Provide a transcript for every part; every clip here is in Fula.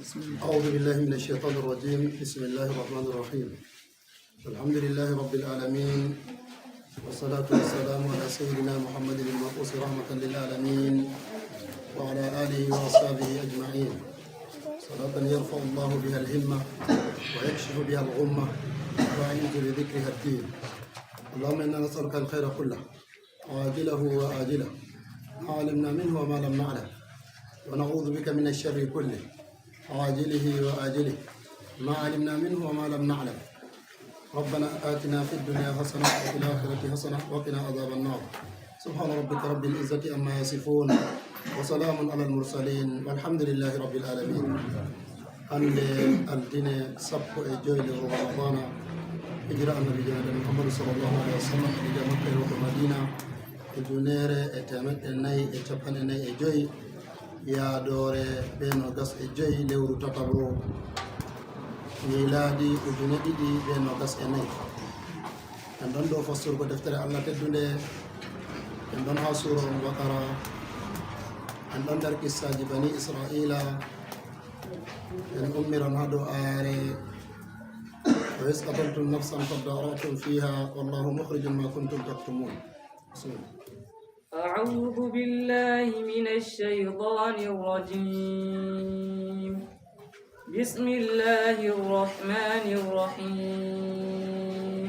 أعوذ بالله من الشيطان الرجيم. بسم الله الرحمن الرحيم. الحمد لله رب العالمين، والصلاة والسلام على سيدنا محمد المبعوث رحمة للعالمين وعلى آله وأصحابه أجمعين، صلاة يرفع الله بها الهمة ويكشف بها الغمة ويعيد بذكرها الدين. اللهم إنا نسألك الخير كله عاجله وآجله ما علمنا منه وما لم نعلم، ونعوذ بك من الشر كله عاجله وآجله ما علمنا منه وما لم نعلم. ربنا آتنا في الدنيا حسنة وفي الآخرة حسنة وقنا عذاب النار. سبحان ربك رب العزة عما يصفون وسلام على المرسلين والحمد لله رب العالمين. عند الدين سبق جويل رمضان إجراء النبي محمد صلى الله عليه وسلم إلى مكة ومدينة الجنير اتمت الني اتفن الني جوي يا دوري بين وقص الجي لورو تطبرو ميلادي وجندي بين وقص الني عندن دو فسر بدفتر الله تدوني عندن هاسور بقرة عندن در قصة بني إسرائيل إن أمر هذا آري وإذ قتلتم نفسا فادارأتم فيها والله مخرج ما كنتم تكتمون. بسم الله. أعوذ بالله من الشيطان الرجيم. بسم الله الرحمن الرحيم.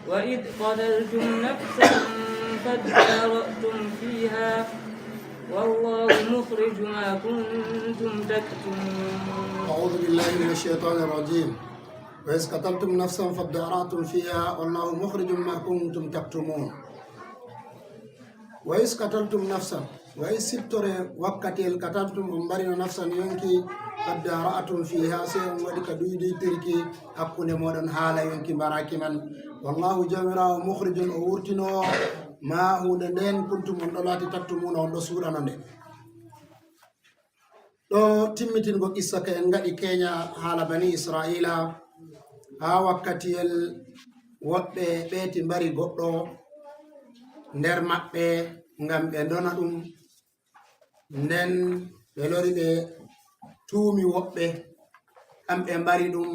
وإذ قتلتم نفسا فادارأتم فيها والله مخرج ما كنتم تكتمون. أعوذ بالله من الشيطان الرجيم. وإذ قتلتم نفسا فادارأتم فيها والله مخرج ما كنتم تكتمون. وإذ قتلتم نفسا وإذ سبتر وقت قتلتم أمبرنا نفسا ينكي فادارأتم فيها سيئا ولك دويدي تركي أكون مودن حالا ينكي براكي من والله جامرا مخرج أورتنو ما هو ندين كنتم من دولاتي تكتمون وندو سورة نندين ɗo timmitin go qissa ka en gaɗi keña haala bani israila ha wakkatiyel woɓɓe ɓeeti mbari goɗɗo nder maɓɓe ngam ɓe ndona ɗum, nden ɓe lori ɓe tuumi woɓɓe kamɓe mbari ɗum,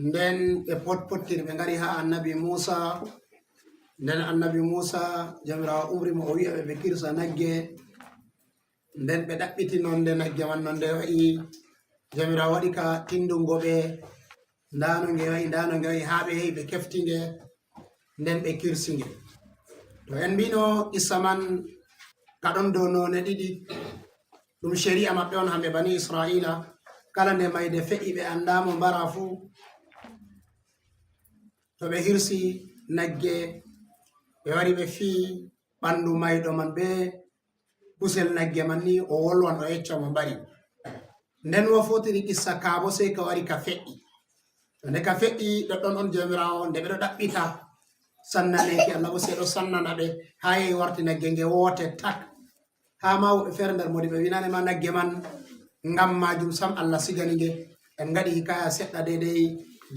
nden ɓe potpottiri ɓe ngari ha annabi Musa, nden annabi Musa jamirawo umri mo o wi'a ɓe kirsa nagge, nden ɓe ɗaɓɓiti nonde nagge man nonde wayi jamirawo waɗi ka tindungo ɓe ndano nge wayi ha ɓe yehi ɓe keftinge nden ɓe kirsinge. To en mbino qissa man kaɗon dow none ɗiɗi ɗum shari'a maɓɓe on hamɓe bani israila, kala nde mayde fe'i ɓe andamo mbara fuu to ɓe hirsi nagge ɓe wari ɓe fii ɓandu mayɗo man be kusel nagge man ni o wolwan o yecca mo mbari, nden wo fotiri qissa kaabo sey ka wari ka fe'i. To nde ka fe'i ɗoɗɗon on jomirawo nde ɓeɗo ɗaɓɓita sannaneki Allah bo seeɗo sannana ɓe ha yehi warti nagge nge woote tak, ha ma woɓɓe feere nder modi ɓe winane ma nagge man ngam majum sam Allah sigani nge. En ngaɗi hikaya seɗɗa dedei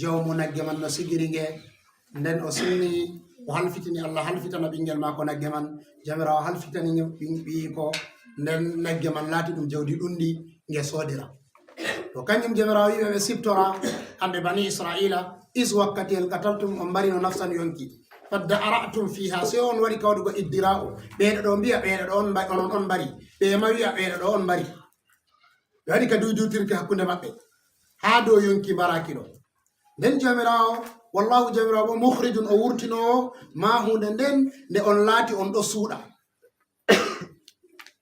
jawmu nagge man no sigiri nge, nden o sinni o halfitini Allah halfitana ɓingel mako nagge man, jamirawo halfitani ɓiyi ko, nden nagge man laati ɗum jawdi ɗundi nge soodira. To kanjum jamirawo yiɓe ɓe siptora hamɓe bani israila is wakkatiyel qataltum on mbarino nafsan yonki faddara'tum fiha, sey on waɗi ka waɗugo iddira'u, ɓeeɗo ɗo mbiya ɓeeɗo ɗo onon on mbari, ɓe ma wi'a ɓeeɗo ɗo on mbari, ɓe waɗi ka duydutirki hakkunde maɓɓe ha dow yonki mbaraki ɗo. Nden jamirawo wallahu jamirawo bo mukhrijun o wurtinowo ma hunde nden nde on laati on ɗo suuɗa.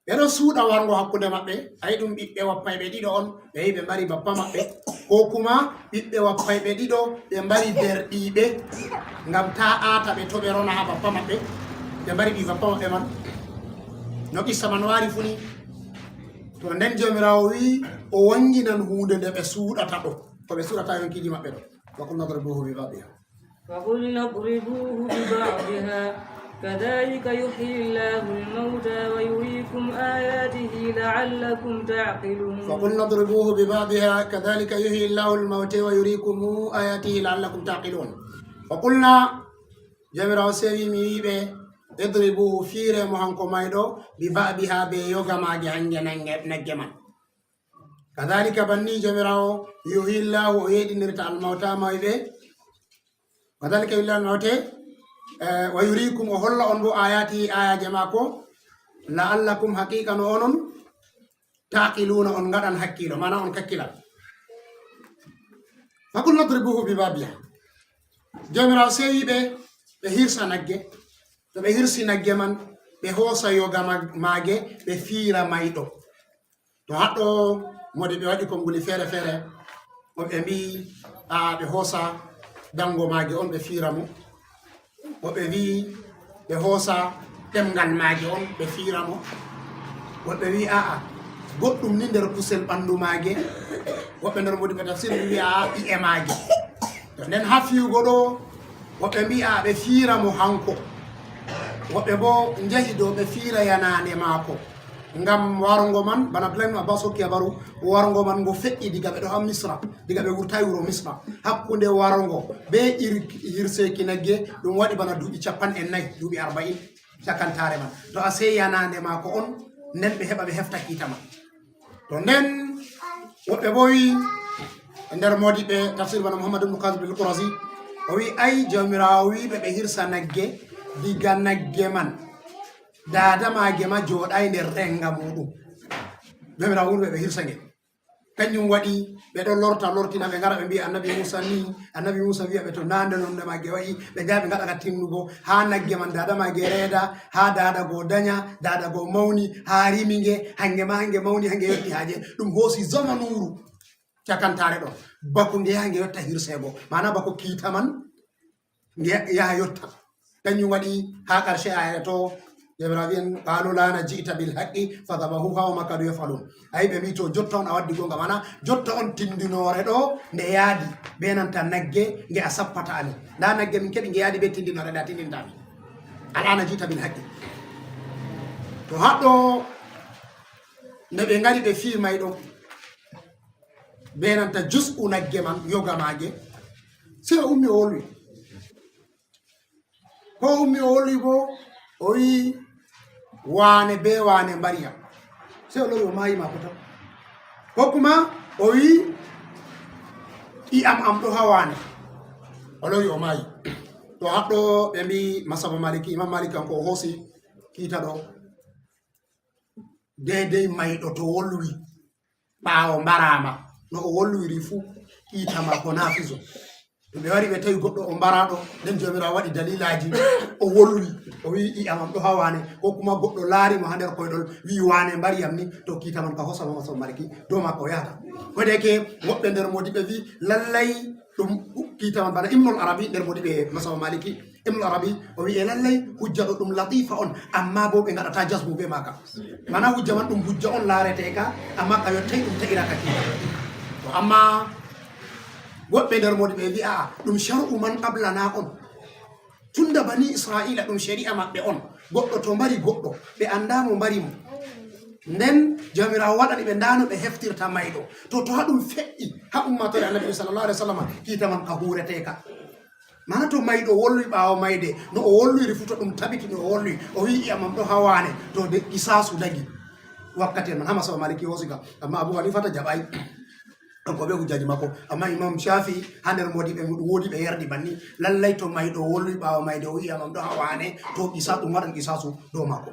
ɓeɗo suuɗa wargo hakkunde maɓɓe, ayi ɗum ɓiɓɓe wappayɓe ɗiɗo on ɓe yehi ɓe mbari bappa maɓɓe, ko kuma ɓiɓɓe wappayɓe ɗiɗo ɓe mbari derɗiɓe ngam ta aata ɓe to ɓe rona ha bappa maɓɓe, ɓe mbari ɓi bappa maɓɓe man no qissa man wari funi. To nden jomirawo wi o wanginan hunde nde ɓe suuɗata ɗo, ko ɓe suuɗata yonkiji maɓɓe ɗo. وقلنا اضربوه ببعضها كذلك يحيي الله الموتى ويريكم آياته لعلكم تعقلون. فقلنا اضربوه ببعضها كذلك يحيي الله الموتى ويريكم آياته لعلكم تعقلون. فقلنا جميرا سيبي ميبي اضربوه فيره مهانكو مايدو ببعضها بيوغا ماجي هنجي نجمان. كذلك بني جمراو يحيي الله ويدي نرتا الموتى مايبه كذلك يلا الموتى ويريكم وهلا أنبو آياتي آيات جماكو لعلكم حقيقة نونن تعقلون أن غدان حكيلو مانا أن ككيلا فقل نضربوه ببابها جمراو سيبه بهيرسا نجي بهيرسي نجي من بهوسا يوغا ماجي بفيرا مايدو to haɗɗo modi ɓe waɗi konnguli feere feere woɓɓe mbi ɓe hoosa dango maage on ɓe fiira mo woɓɓe wi ɓe hoosa ɗemgal maage on ɓe fiira mo woɓɓe wi goɗɗum ni nder kusel ɓanndu maage woɓɓe nder modi ɓe tafsir wi ƴi'e maage to nden ha fiyugo ɗo woɓɓe mbi ɓe fiira mo hanko woɓɓe bo njahi dow ɓe fiira yanande maako ngam warongo man bana Abdullah Abbas hokki habaru warongo man ngo feƴƴi diga ɓe ɗo ha Misra diga ɓe wurtayi wuro Misra hakkunde warongo be hirseki nagge ɗum waɗi bana duuɓi 40 duuɓi 40 cakantare man to a sey yanande maako on nden ɓe heɓa ɓe hefta kiita man to nden woɓɓe bo wi nder modiɓe tafsir bana Muhammad ibn Qasim al-Qurazi o wi ay jawmirawo wiɓe ɓe hirsa nagge diga nagge man dada maage ma jooɗay nder renga muɗum jomirawo wurɓe ɓe hirsa nge kañum waɗi ɓe ɗon lortina ɓe ngara ɓe mbiya annabi Musa ni annabi Musa wiya ɓe to nande nonde maage wayi ɓe ngaa ɓe ngaɗa ka tinnugo ha nagge man dada maage reeda ha dada go daña dada go mawni ha rimi nge hange ma hange mawni hange yetti haaje ɗum hoosi zamanuru cakantare ɗo bako nge yaha nge yotta hirsego mana bako kiita man nge yaha yotta kañum waɗi ha karshe aya to Ibrahim qalu la najita bil haqqi fadabahuha wa ma kadu yafalun ay be mi to jotta on a waddi gonga mana jotta on tindinore do nde yaadi be nanta nagge nge a sappata ani da nagge min kedi nge yaadi be tindinore da tindindami ala najita bil haqqi to haddo nde be ngari be fi may do be nanta jus'u nagge man yoga mage se ummi wolwi ko ummi wolwi bo o wi wane be wane mbariya se o lori o maayi maako tan ko kuma o wi am ɗo ha wane o lori o maayi to haɗɗo ɓe mbi masaba maliki imam malik kanko o hoosi kiita ɗo dedei mayɗo to wolwi ɓaawo mbarama no o wolwiri fuu kiita ma ko nafiso to ɓe wari ɓe tawi goɗɗo o mbaraɗo nden jomirawo waɗi dalilaji o wolwi o wi ƴi'amam ɗo ha wane ko kuma goɗɗo laarimo ha nder koyɗol wi wane mbariyam ni to kiita man ka hosama maso mariki dow makko o yahata kodeke woɓɓe nder modiɓe wi lallay ɗum kiita man bana Ibnul Arabi nder modiɓe masaba maliki Ibnul Arabi o wi e lallay hujja ɗo ɗum latifa on amma bo ɓe gaɗata jasmu be maka mana hujja man ɗum hujja on laarete ka amma ka yottay ɗum ta'iraka kiita to amma woɓɓe nder modiɓe wi ɗum shar'u man qablana on tunda bani Israila ɗum shari'a maɓɓe on goɗɗo to mbari goɗɗo ɓe andamo mbari mo nden jomirawo waɗani ɓe ndano ɓe heftirta mayɗo to ha ɗum feƴƴi ha ummatore annabi sallallahu alaihi wasallam kiita man ka hureteka mana to mayɗo wolwi ɓaawo mayde no o wolwiri fu to ɗum tabitini o wolwi o wi ƴamam ɗo ha wane to de isasu dagi wakkati man ha masaba maliki hosika amma Abu Hanifata jaɓay ko be hujjaji makko amma Imam Shafi ha nder modiɓe muɗum woodi ɓe yerdi banni lallay to mayɗo wolwi ɓaawo mayde o wi'amam ɗo ha wane to isa ɗum waɗan isasu dow makko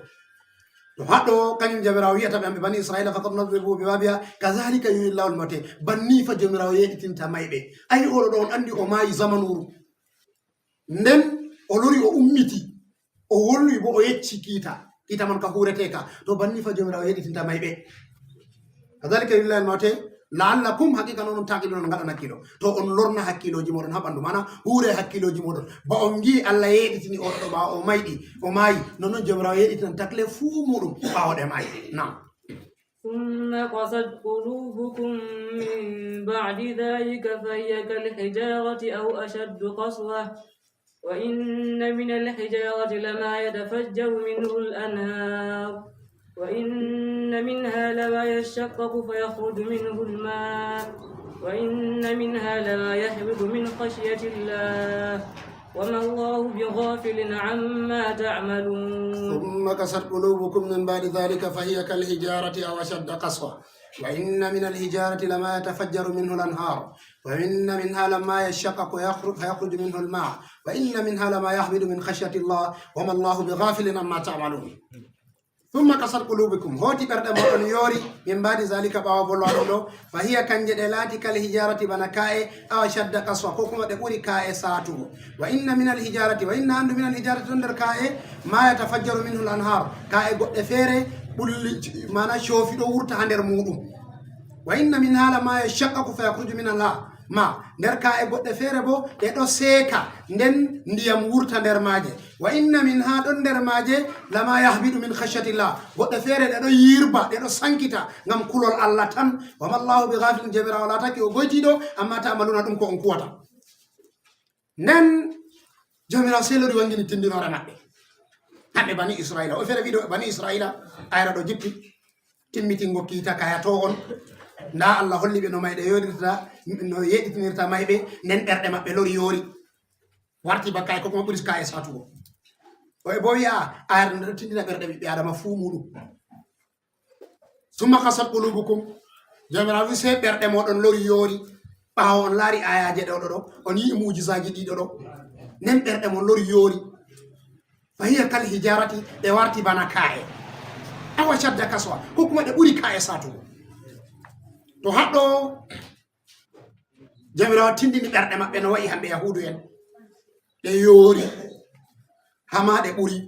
to haɗɗo kañum jomirawo wiyata ɓe amɓe bani Israila faqad nadribu bi babiha kazalika yuhillahu al-mawta banni fa jomirawo yeɗitinta mayɓe ayi oɗo ɗo on andi o maayi zamanuru nden o lori o ummiti o wolwi bo o yecci kiita man ka hureteka to banni fa jomirawo yeɗitinta mayɓe kazalika yuhillahu al-mawta la'allakum haqiqa non taqiluna ngaɗan hakkilo to on lorna hakkiloji moɗon ha ɓandu mana huure hakkiloji moɗon ba on gi Allah yeɗitini oɗo ɗo ɓawo o mayɗi o maayi nonnon jomirawo yeɗitinan takle fuu muɗum ɓawoɗe maayi nam ثم قست قلوبكم من بعد ذلك فهي كالحجارة أو أشد قسوة وإن من الحجارة لما يتفجر منه الأنهار وإن منها لما يشقق فيخرج منه الماء وإن منها لما يهبط من خشية الله وما الله بغافل عما تعملون ثم قست قلوبكم من بعد ذلك فهي كالحجارة أو أشد قسوة وإن من الحجارة لما يتفجر منه الأنهار وإن منها لما يشقق فيخرج منه الماء وإن منها لما يهبط من خشية الله وما الله بغافل عما تعملون ثم قصد قلوبكم هوتي برد مودon yori min badi zalika bawa bollo do fa hiya kanje de lati kal hijarati bana kae aw shadda qaswa ko kuma de buri kae satu wa inna min al hijarati wa inna andu min al hijarati under kae ma yatafajjaru minhu al anhar kae godde fere bulli mana shofi do wurta hander mudum wa inna min hala ma yashaqqaqu fa yakhruju min Allah ma nder kae godde fere bo de do seka nden ndiyam wurta nder maaje wa inna min ha don nder maaje lama yahbidu min khashyatillah godde fere de do yirba de do sankita ngam kulol Allah tan wa mallahu bi ghafilin jabira wala taki o gojido amma ta amaluna dum ko on kuwata nen jamira selori wangini tindinore mabbe hambe bani israila o fere video bani israila ayra do jippi timmiti ngokkita kaya to on nda Allah holli be no mayde yodirta no yeditinirta maybe nen berde mabbe lori yori warti bakay ko mo buris kay satugo o e bo wi'a ayar ndo tindina berde bi adama fu mudu summa qasat qulubukum jamra wi se berde modon lori yori bawo on lari ayaje do on yi mujizaji dido do nen berde mo lori yori fa hiya kal hijarati e warti bana kae awa shadda kaswa ko kuma de buri kae satugo to haddo jamira tindini berde mabbe no wa'i hambe yahudu en de yori hamade buri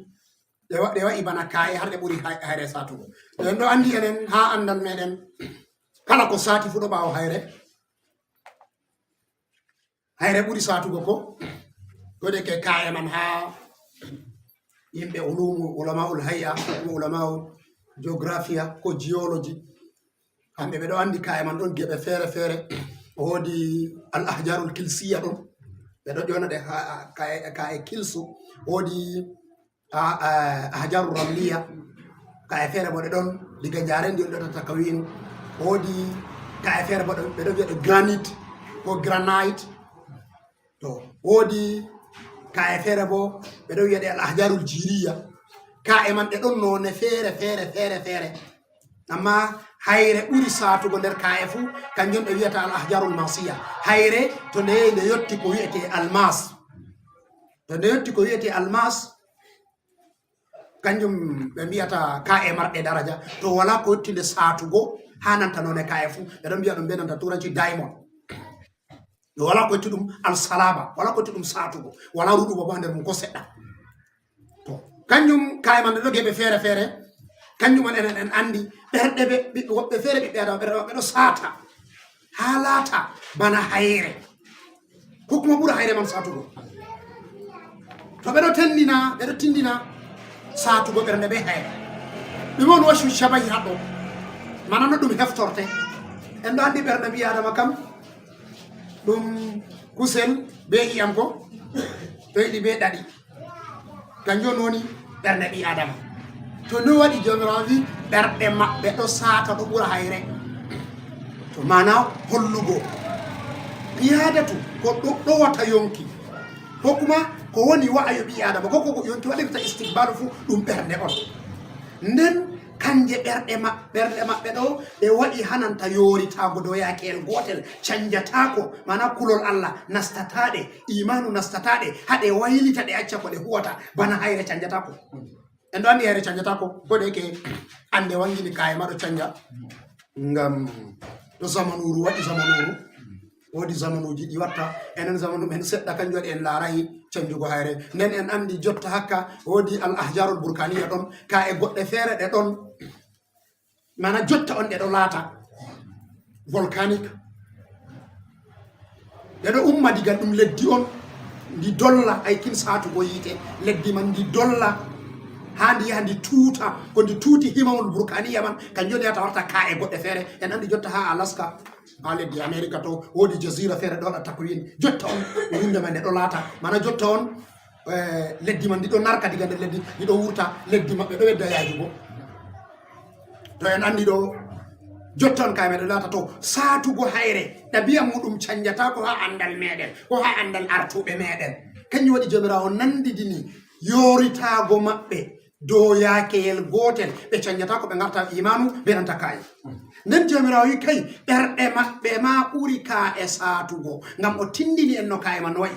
de wa'i bana kae harde buri hayre satugo den do andi enen ha andal meden kala ko sati fu do bawo hayre buri satugo ko de ke kae man ha yimbe ulamaul hayya ulamaul geografia ko geology hambe be do andi kae man don gebe fere wodi al ahjarul kilsiya don be do jona de kae kilsu wodi ahjarul ramliya kae fere bo de don diga jarendi do takawin wodi kae fere bo be do wi'a granite ko granite to wodi kae fere bo be do wi'a al ahjarul jiriya kae man de don non fere amma hayre buri satugo nder kae fu kanjum be wi'ata al ahjarul masiya hayre to ne yotti ko wi'ete almas to ne yotti ko wi'ete almas kanjum be wi'ata kae marde daraja to wala ko yotti le satugo hananta non e kae fu be don bi'a dum benanta turanci diamond do wala ko yotti dum al salaba wala ko yotti dum satugo wala rudugo bo nder mum ko sedda to kanjum kae man do gebe fere kanjum en andi berde be wobbe fere be ada be do sata halata bana hayre hukuma bura hayre man satugo to be do tindina satugo berde be hayre be won wasu shabayi haddo manano dum heftorte en do andi berde bi adama kam dum kusel be iyam ko to idi be dadi kanjo noni berde bi adama to no wadi jomirawi berde mabbe do sata do bura hayre to mana hollugo iyadatu ko do wata yonki ko kuma ko woni wa'ayo bi adama ko yonki wadita istiqbalu fu dum berde on nden kanje berde mabbe do be wadi hananta yori tago do yakel gotel canjatako mana kulol Allah nastatade imanu nastatade hade waylita de acca ko de huwata bana hayre canjatako en do andi hayre canjatako ko de ke ande wangini kae mado canja ngam do zamanuru wadi zamanuru wodi zamanuji di watta enen zamanu men sedda kanjo en laaray canjugo hayre nen en andi jotta hakka wodi al ahjarul burkaniya don ka e godde fere de don mana jotta on de do laata volcanique de do umma diga dum leddi on di dolla ay kin saatu go yite leddi man di dolla handi tuuta ko di tuuti himamul burkaniya man kanjo de ta warta ka e godde fere en andi jotta ha Alaska ale di America to wodi jazira fere do takwin jotta on winde man do laata mana jotta on leddi man di do narka diga de leddi di do wurta leddi mabbe do wedda yaajugo to en andi do jotta on kayme do laata to saatugo hayre dabiya mudum canjata ko ha andal meden ko ha andal artube meden kanyo wadi jomirawo nandi dini yoritago mabbe do yakeyel gotel be canjata ko be ngarta imanu be nanta kay nden jomirawo wi kay ɓerɗe maɓɓe ma ɓuri ka e satugo ngam o tindini en no ka e man wayi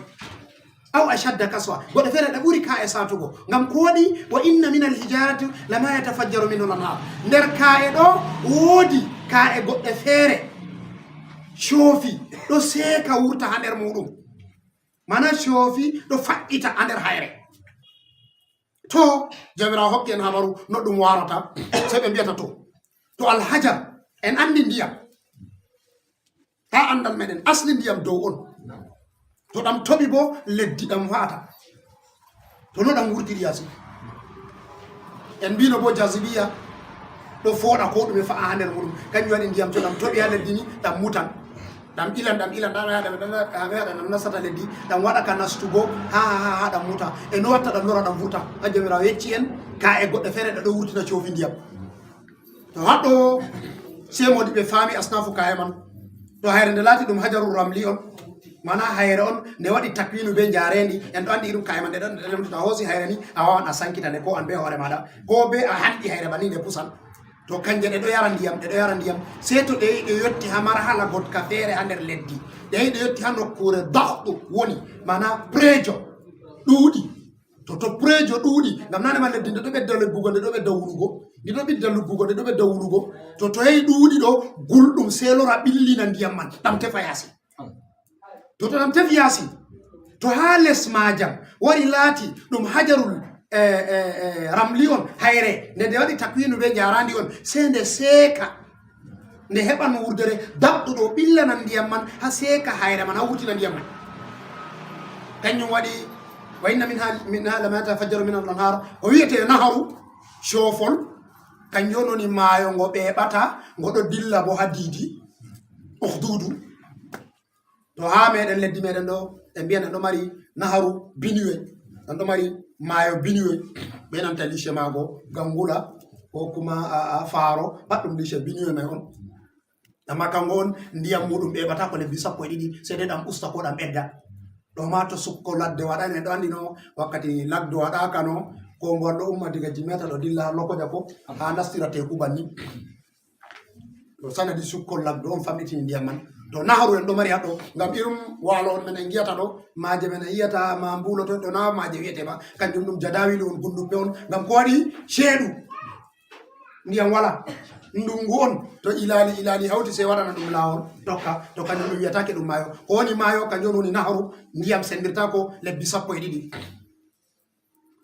aw ashadda kaswa goɗɗo feere ɗe ɓuri ka e satugo ngam ko waɗi wa inna min alhijarati lama yatafajjaru minhu lanhar nder ka e ɗo woodi ka e goɗɗe feere coofi ɗo seeka wurta ha nder muɗum mana coofi ɗo faɗɗita ha nder hayre to jomirawo hokki en habaru no ɗum warata sei ɓe mbiyata to alhajar en andi ndiyam ha andal meɗen asli ndiyam dow on to ɗam toɓi bo leddi ɗam wata to no ɗam wurtiri yasi en mbino bo jasibiya ɗo fooɗa ko ɗume fa'a ha nder muɗum kañum waɗi ndiyam to ɗam toɓi ha leddi ni ɗam mutan ɗam ilan ɗam nasata leddi ɗam waɗa ka nastugo ha ɗam muta e no watta ɗam lora ɗam vurta ha jomirawo yecci en ka e goɗɗe feere ɗo wurtina coofi ndiyam to haɗɗo semodi ɓe faami asnafu kaye man to hayre nde laati ɗum hajarul ramli on mana hayre on nde waɗi takwinu be jarendi en ɗo andi ɗum kaye man ɗeɗon to a hoosi hayre ni a wawan a sankitane ko an be hoore maɗa ko be a hanɗi hayre bani nde pusan to kanje ɗe ɗo yara ndiyam sey to ɗe yehi ɗe yetti ha marhala gotka feere ha nder leddi ɗe yehi ɗe yetti ha nokkure dahɗu woni mana prejo ɗuuɗi to prejo ɗuuɗi ngam nanema leddi nde ɗo ɓedda lebbugo nde ɗo ɓedda wulugo nde ɗo ɓedda lubbugo nde ɗo ɓedda wulugo to yehi ɗuuɗi ɗo gulɗum sey lora ɓillina ndiyam man ɗam tefa yaasi to ɗam tefi yaasi to ha les majam wari laati ɗum hajarul ramli on hayre nde waɗi takwinu be jarandi on sey nde seeka nde heɓan wurdere daɓɗuɗo ɓillana ndiyam man ha seeka hayre man ha wurtina ndiyam man kañum waɗi wa inna min ha lama yatafajjaru min al-anhar o wiyete naharu coofol kanjum woni maayo ngo ɓeɓata ngo ɗo dilla bo ha diidi ohdudu to ha meɗen leddi meɗen ɗo ɓe mbiyan en ɗo mari naharu biniwe en ɗo mari maayo biniwe ɓe nanta lice maago gangula ko kuma faaro pat ɗum lice biniwe may on amma kango on ndiyam muɗum ɓeɓata ko lebbi 12 sey de ɗam usta ko ɗam ɓedda ɗo ma to sukko ladde waɗani en ɗo andi no wakkati ladde waɗaka no ko ngon ɗo umma diga jimeta ɗo dilla lokoja ko ha nastira teku banni to sanadi sukkol ladde on famɗitini ndiyam man to naharu en ɗo mari haɗo ngam irum waalo on men en giyata ɗo maaje men en yiyata ma mbuloto ɗo na maaje wiyetema kanjum ɗum jadawilu on gunduɓe on ngam ko waɗi ceeɗu ndiyam wala ndungu on to ilali hawti sey waɗana ɗum lawol tokka to kanjum ɗum wiyatake ɗum maayo ko woni maayo kanjum woni naharu ndiyam sendirta ko lebbi 12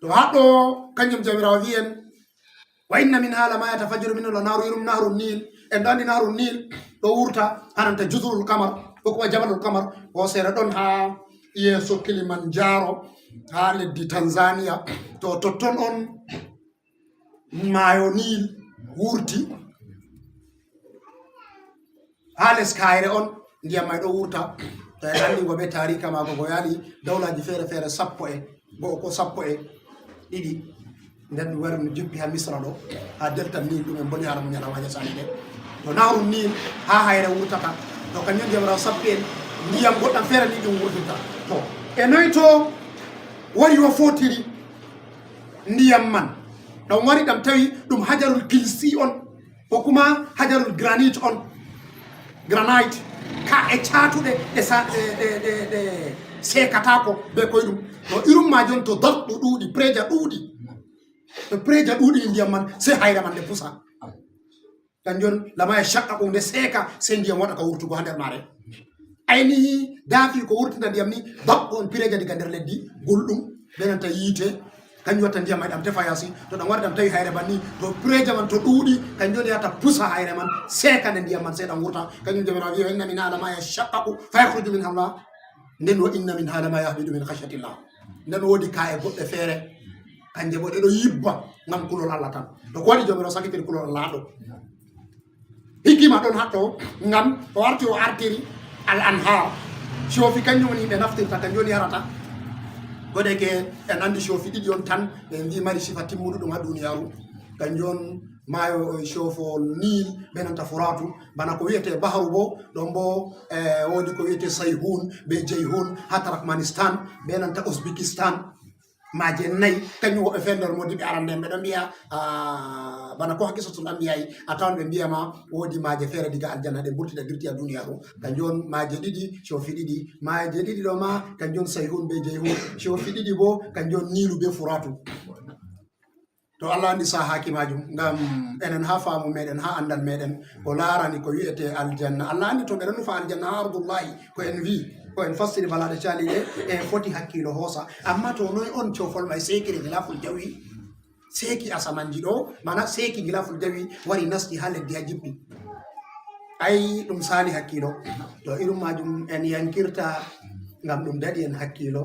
to haɗɗo kanjum jamirawo wiyen wa inna min hala ma yatafajjaru min al-anharu irum nahru nil en ɗo andi nahru nil ɗo wurta hananta juzurul kamar ko kuma jabalul kamar o seere ɗon ha yeeso Kilimanjaro ha leddi Tanzania to totton on maayo nil wurti ha les kayre on ndiyam may ɗo wurta to en andi go ɓe tarika mago go yaali dawlaji feere feere 12 nden ɗum wari no jippi ha Misra ɗo ha delta nil ɗum en boni hara mo ñalamaje sani ɗe to nahru nil ha hayre wurtata to kañum jomirawo sappi en ndiyam goɗɗam feere ni ɗum wurtinta to e noy to wari o fotiri ndiyam man ɗam wari ɗam tawi ɗum hajarul kilsi on ko kuma hajarul granite on granite ka e catuɗe ɗe sekatako be koyeɗum to irum majon to darɗu ɗuuɗi preja ɗuuɗi to preja ɗuuɗi ndiyam man sey hayre man nde pusa kanjon lama e shakka ko nde seeka sey ndiyam waɗa ka wurtugo ha nder mare aynihi daafi ko wurtina ndiyam ni daɓɓo on pireja diga nder leddi gulɗum ɓe nanta yiite kanjum watta ndiyam may ɗam tefa yasi to ɗam waɗi ɗam tawi hayre man ni to pireja man to ɗuuɗi kanjum yata pusa hayre man seeka nde ndiyam man sey ɗam wurta kanjum jomirawo wi inna min hala ma yashaqqaqu fa yakhruju min Allah nden wa inna min hala ma yahbidu min khashyatillah nden woodi ka e goɗɗe feere kanje bo ɗe ɗo yibba ngam kulol Allah tan to ko waɗi jomirawo sakitiri kulol Allah ɗo hikima ɗon haɗɗo ngam o warti o artiri al-anhar coofi kanjum woni yimɓe naftirta kanjum woni yarata goɗeke en andi coofi ɗiɗi on tan ɓe mbi mari sifa timmuɗo ɗum ha duniyaru kanjum on maayo coofol nil ɓe nanta furatu bana ko wiyete baharu bo ɗon bo wodi ko wiyete sayhun be jeyhun ha Turkmanistan ɓe nanta Uzbekistan maje nayi kañum woɓe fendor modiɓe arande ɓe ɗo mbiya bana ko hakkisatul ambiyayi a tawan ɓe mbiyama woodi maje feere diga aljanna ɗe ɓurtiɗa dirti a duniya ɗo kanjum on maje ɗiɗi cofi ɗiɗi maje ɗiɗi ɗo ma kanjum on sayhun be jeyhun cofi ɗiɗi bo kanjum on nilu be furatu to Allah andi sahaki majum ngam enen ha faamu meɗen ha andal meɗen ko larani ko wiyete aljanna Allah andi to ɓeɗo nufa aljanna ha ardullahi ko en wi ko en fassiri balaɗe cali ɗe e foti hakkilo hoosa amma to noy on cofol may sekiri gilaful jawi seki asamanji ɗo mana seki gilaful jawi wari nasti ha leddi ha jippi ay ɗum sali hakkilo to irum majum en yankirta ngam ɗum daɗi en hakkilo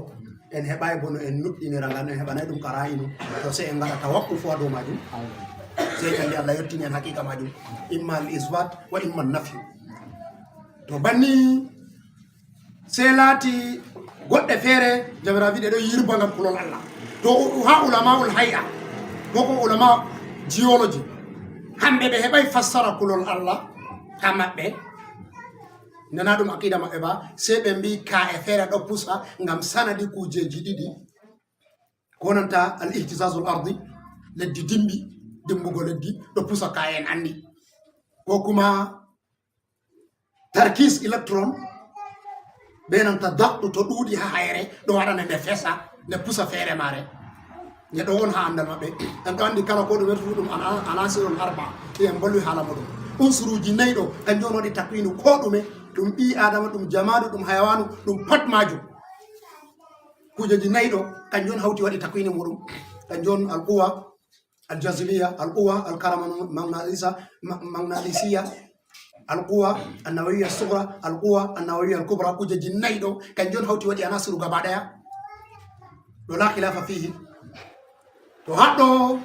en heɓay bono en nuɗɗinira ngam en heɓanay ɗum karayinu to se en gaɗa tawakku fo a dow majum sey kandi Allah yettini en haqiqa majum imma al isbat wa imma nafyu to banni sey laati goɗɗe feere jamira wiɗe ɗo yirba ngam kulol Allah to ha ulamaul hay'a koko ulama geology hamɓe ɓe heɓay fassara kulol Allah ha maɓɓe nana ɗum aqida maɓɓe ba sey ɓe mbi ka e feere ɗo pusa ngam sanadi kujeji ɗiɗi ko nanta al ihtisasul ardi leddi dimbugo leddi ɗo pusa ka en andi ko kuma tarkis electron ɓe nanta daɗɗu to ɗuuɗi ha hayre ɗo waɗana nde fesa nde pusa feere mare nde ɗo won ha andal maɓɓe en ɗo andi kala ko ɗum wetu ɗum anasirul arba en bolwi haala muɗum unsuruji nayi ɗo kanjum on waɗi takwinu ko ɗume ɗum ɓi adama ɗum jamanu ɗum hayawanu ɗum pat majum kujeji nayi ɗo kanjum on hawti waɗi takwini muɗum kanjum on al quwa al jazibiya al quwa al karama magnalisiya al quwa an nawawiya sugra al quwa an nawawiya al kubra kujeji nayi ɗo kanjum on hawti waɗi anasiru gaba ɗaya ɗo la khilafa fihi to haɗɗo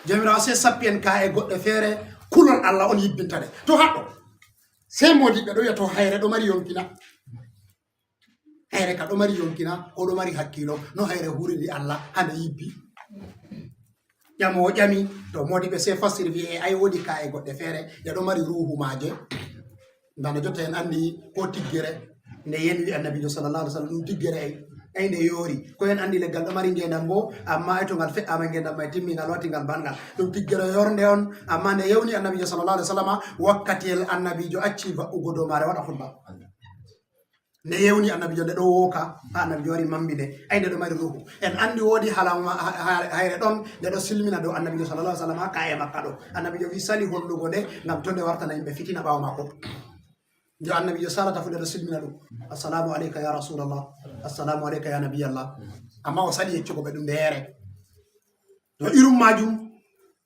jamirawo se sappi en ka e goɗɗe feere kulol Allah on yibbintade to haɗɗo sey modiɓɓe ɗo wiya to hayre ɗo mari yonkina hayre ka ɗo mari yonkina oɗo mari hakkilo no hayre huriri Allah hande yibbi ƴamowo ƴami to modiɓe sey fassiri wi e ay woodi ka e goɗɗe feere ɗe ɗo mari ruhu maje ndano jotta en andi ko tiggere nde yen wi annabijo sallallahu alih w sallam ɗum tiggere ay nde yoori ko en andi leggal ɗo mari ngendam bo amma ay to ngal fe'ama ngendam may timmi ngal watti ngal bangal ɗum tiggere yorde on amma nde yewni annabijo sallallahu alih w sallam wakkatiyel annabijo acci va'ugo dow mare waɗa hulba nde yewni annabijo nde ɗo wooka ha annabijo wari mambide ay nde ɗo mari ruhu en andi woodi halama hayre ɗon nde ɗo silmina dow annabijo sallallahu alih w sallam ka e makka ɗo annabijo wi sali hollugo nde ngam to nde wartana yimɓe fitina ɓawa makko nde annabijo salata fu nde ɗo silmina ɗum assalamu aleyka ya rasulallah assalamu aleyka ya nabiyallah amma o sali yeccugo ɓe ɗum nde yeere to irum majum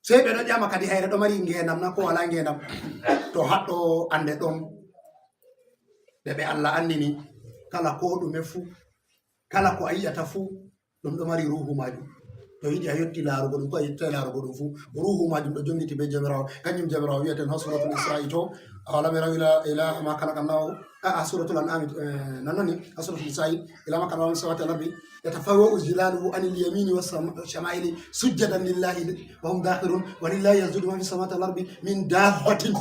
sey ɓe ɗo ƴama kadi hayre ɗo mari ngendam na ko wala ngendam to haɗɗo ande ɗon ɓe ɓe Allah andini kala ko ɗume fu kala ko a yiyata fu ɗum ɗo mari ruhu majum to yiɗi a yetti laarugo ɗum ko a yetta laarugo ɗum fu ruhu majum ɗo jongiti be jamirawo kanjum jamirawo wiyaten ha suratul isra'i to awalam yaraw ila ma khalaqa Allahu suratul an'am nanoni ha suratul isra'i ila ma khalaqa samawati wal ardi yatafawwa'u zilaluhu anil yamini was shama'ili sujjadan lillahi wa hum dakhirun wa lillahi yasjudu ma fis samawati wal ardi min dabbatin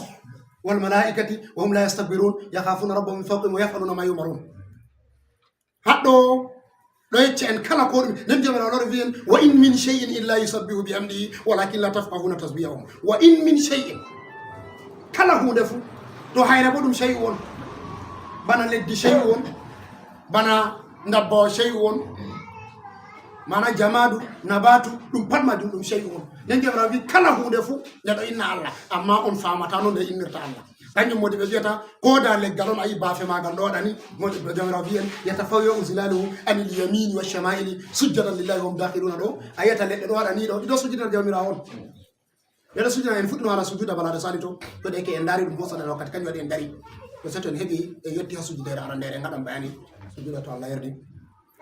wal malaikati wa hum la yastakbirun yakhafuna rabbahum min fawqihim wa yaf'aluna ma yu'marun haɗɗo ɗo yecce en kala ko ɗum nden jamirawo ɗo wiyen wa in min shay'in illa yusabbihu bi hamdihi walakin la tafqahuna tasbihahum wa in min shay'in kala hunde fu to hayre bo ɗum shay won bana leddi shay won bana ndabbawo shay won mana jamadu nabatu ɗum pat majum ɗum shay won nden jamirawo wi kala hunde fu nde ɗo inna Allah amma on famata no nde innirta Allah kanjum modi ɓe wiyata koda leggal on ayi baafe magal ɗo waɗani moɗiɓe jamirawo wiyen yatafawwa'u zilaluhu anil yamini wa shama'ili sujjadan lillahi wa hum dakhiruna ɗo a yiyata leɗɗe ɗo waɗani ɗo ɗiɗo sujjidana jamirawo on ɓeɗo sujjina en fuɗɗino ala sujuda balade sali to ɗeke en daari ɗum hosaɗen wakkati kanjum waɗi en dari to setto en heeɓi e yetti ha sujudere arandere en gaɗan bayani sujuda to Allah yerdi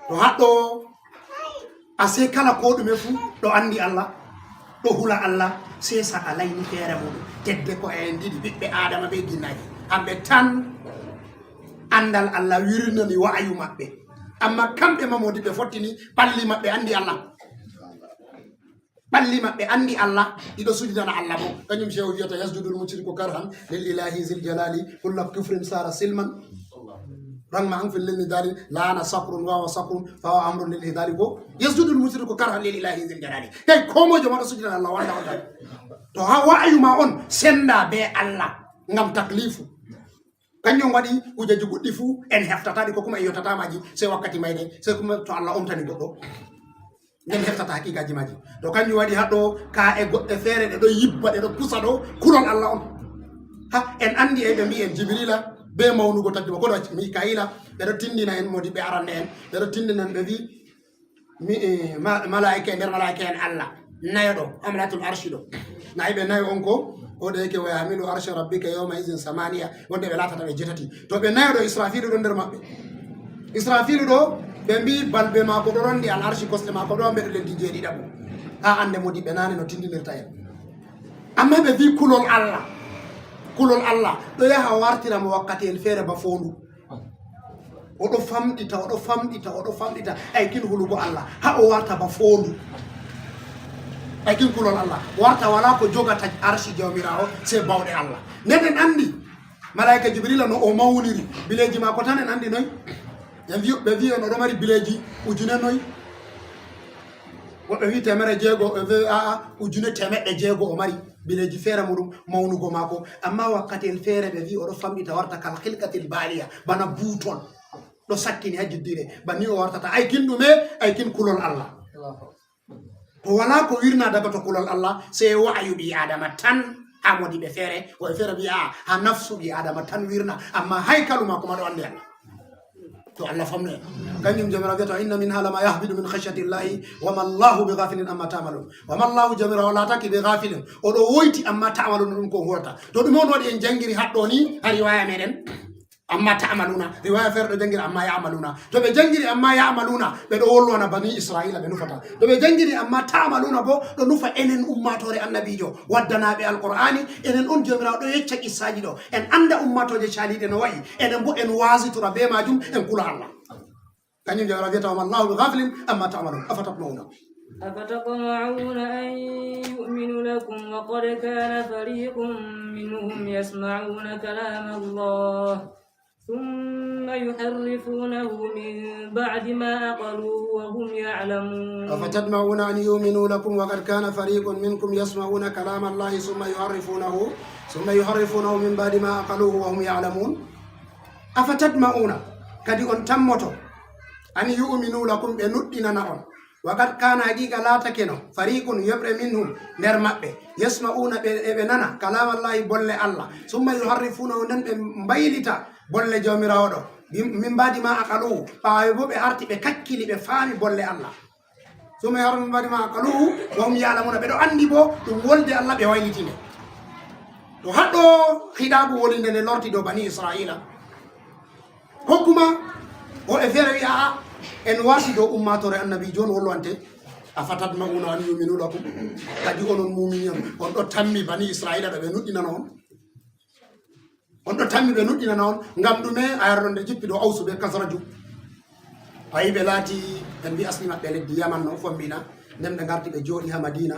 to haɗɗo ase kala ko ɗume fu ɗo andi Allah ɗo hula Allah sey saka layni feere muɗum tedde ko en ɗiɗi ɓiɓɓe adama ɓe ginnaji hamɓe tan andal Allah wirnani wa'ayu maɓɓe amma kamɓe mamodi ɓe fottini ɓalli maɓɓe andi Allah ɓalli maɓɓe andi Allah ɗiɗo sujudana Allah bo kañum cheikh wiyata yasjudul mushriku karhan lil ilahi zil jalali kulla kufrin sara silman رغم أن في النضال لا صقر وهو صقر فهو أمر للهدال يسجد المشرك كرها لله ذي الجلال كي كومو جماعة سجد الله وانا تو ها وعي ما أون سندا بي الله ngam taklifu kanyo wadi uje jugudi fu en heftata di ko kuma yo tata maji se wakati mayde se kuma to Allah omtani goddo ngam heftata hakika maji to kanyo wadi haddo ka e godde fere de do yibba de do pusa do kulon Allah on ha en andi e be mi en jibrila be mawnugo taddi ko do mikaila be do tindina en modi be arande en be do tindina be wi mi malaika der malaika en Allah nayodo amlatul arshido naibe nayo onko o de ke wa yamilu arsha rabbika yawma izin samaniya wonde be latata be jetati to be nayodo israfilu do der mabbe israfilu do be mbi balbe ma ko do rondi al arshi koste ma ko do be leddi jeedi dabo ha ande modi be nane no tindinirta en amma be vi kulol Allah do yaha wartira mo wakkati el fere ba fondu odo famdita ay kin hulugo Allah ha o warta ba fondu ay kin kulol Allah warta wala ko jogata arshi jawmirawo se bawde Allah neden andi malaika jibril no o mawniri bileji ma ko tan en andi noy en vi be vi no do mari bileji ujune noy wobe wi temere jeego ujune temedde jeego o mari bileji fere mudum mawnugo mako amma wakkati el fere be vi o do famdita warta kal khilqatil baliya bana butol do sakkini hajjidire bani o wartata ay kin dume ay kin kulol Allah to wala ko wirna daga to kulol Allah se wa'yu bi adama tan amodi be fere o fere bi ha nafsu bi adama tan wirna amma haykalu ma ko ma do ande Allah to Allah famne kanyum jamira gato inna minha lama yahbidu min khashyati llahi wa ma Allahu bighafilin amma ta'malun wa ma Allahu jamira wala taki bighafilin o do woyti amma ta'malun dum ko horta to dum on wadi en jangiri haddo ni hari waya meden amma ta'maluna riwaya fer do jangiri amma ya'maluna to be jangiri amma ya'maluna be do wolwana bani israila be nufata to be jangiri amma ta'maluna bo do nufa enen ummatore annabijo waddana be alqur'ani enen on jomira do yecca isaji do en anda ummatoje chalide no wayi enen bo en wazitura be majum en kula Allah kanyum jawra vieta wa Allahu bighafilin amma ta'malun afatatmauna أفتطمعون أن يؤمنوا لكم وقد كان فريق منهم يسمعون كلام الله ثم يحرفونه من بعد ما أقلوه وهم يعلمون أفتطمعون أن يؤمنوا لكم وقد كان فريق منكم يسمعون كلام الله ثم يحرفونه من بعد ما أقلوه وهم يعلمون أفتطمعون كدي أن تموتوا أن يؤمنوا لكم بنؤمننا نعم وقد كان حقيقة لا تكنو فريق يبرى منهم نرمب يسمعون بنانا كلام الله بول الله ثم يحرفونه مبيلتا بول جوميراو من بعد ما أقلوه فايبو بأرتي بككلي بفامي بول الله ثم يحرفون من بعد ما أقلوه وهم يعلمون بدو أندي بو ولد الله بويلتين تو هادو خدابو ولين لورتي دو بني إسرائيل حكما وإفيري en wasi do ummatore annabi jon wollante afatat mauna an yuminu lakum kadi onon mu'minin on do tammi bani israila do be nuddina non on do tammi be nuddina non ngam dume ayarronde jippi do awsu be kasraju ay be lati en bi asli mabbe leddi yaman no fombina dem be garti be jodi ha madina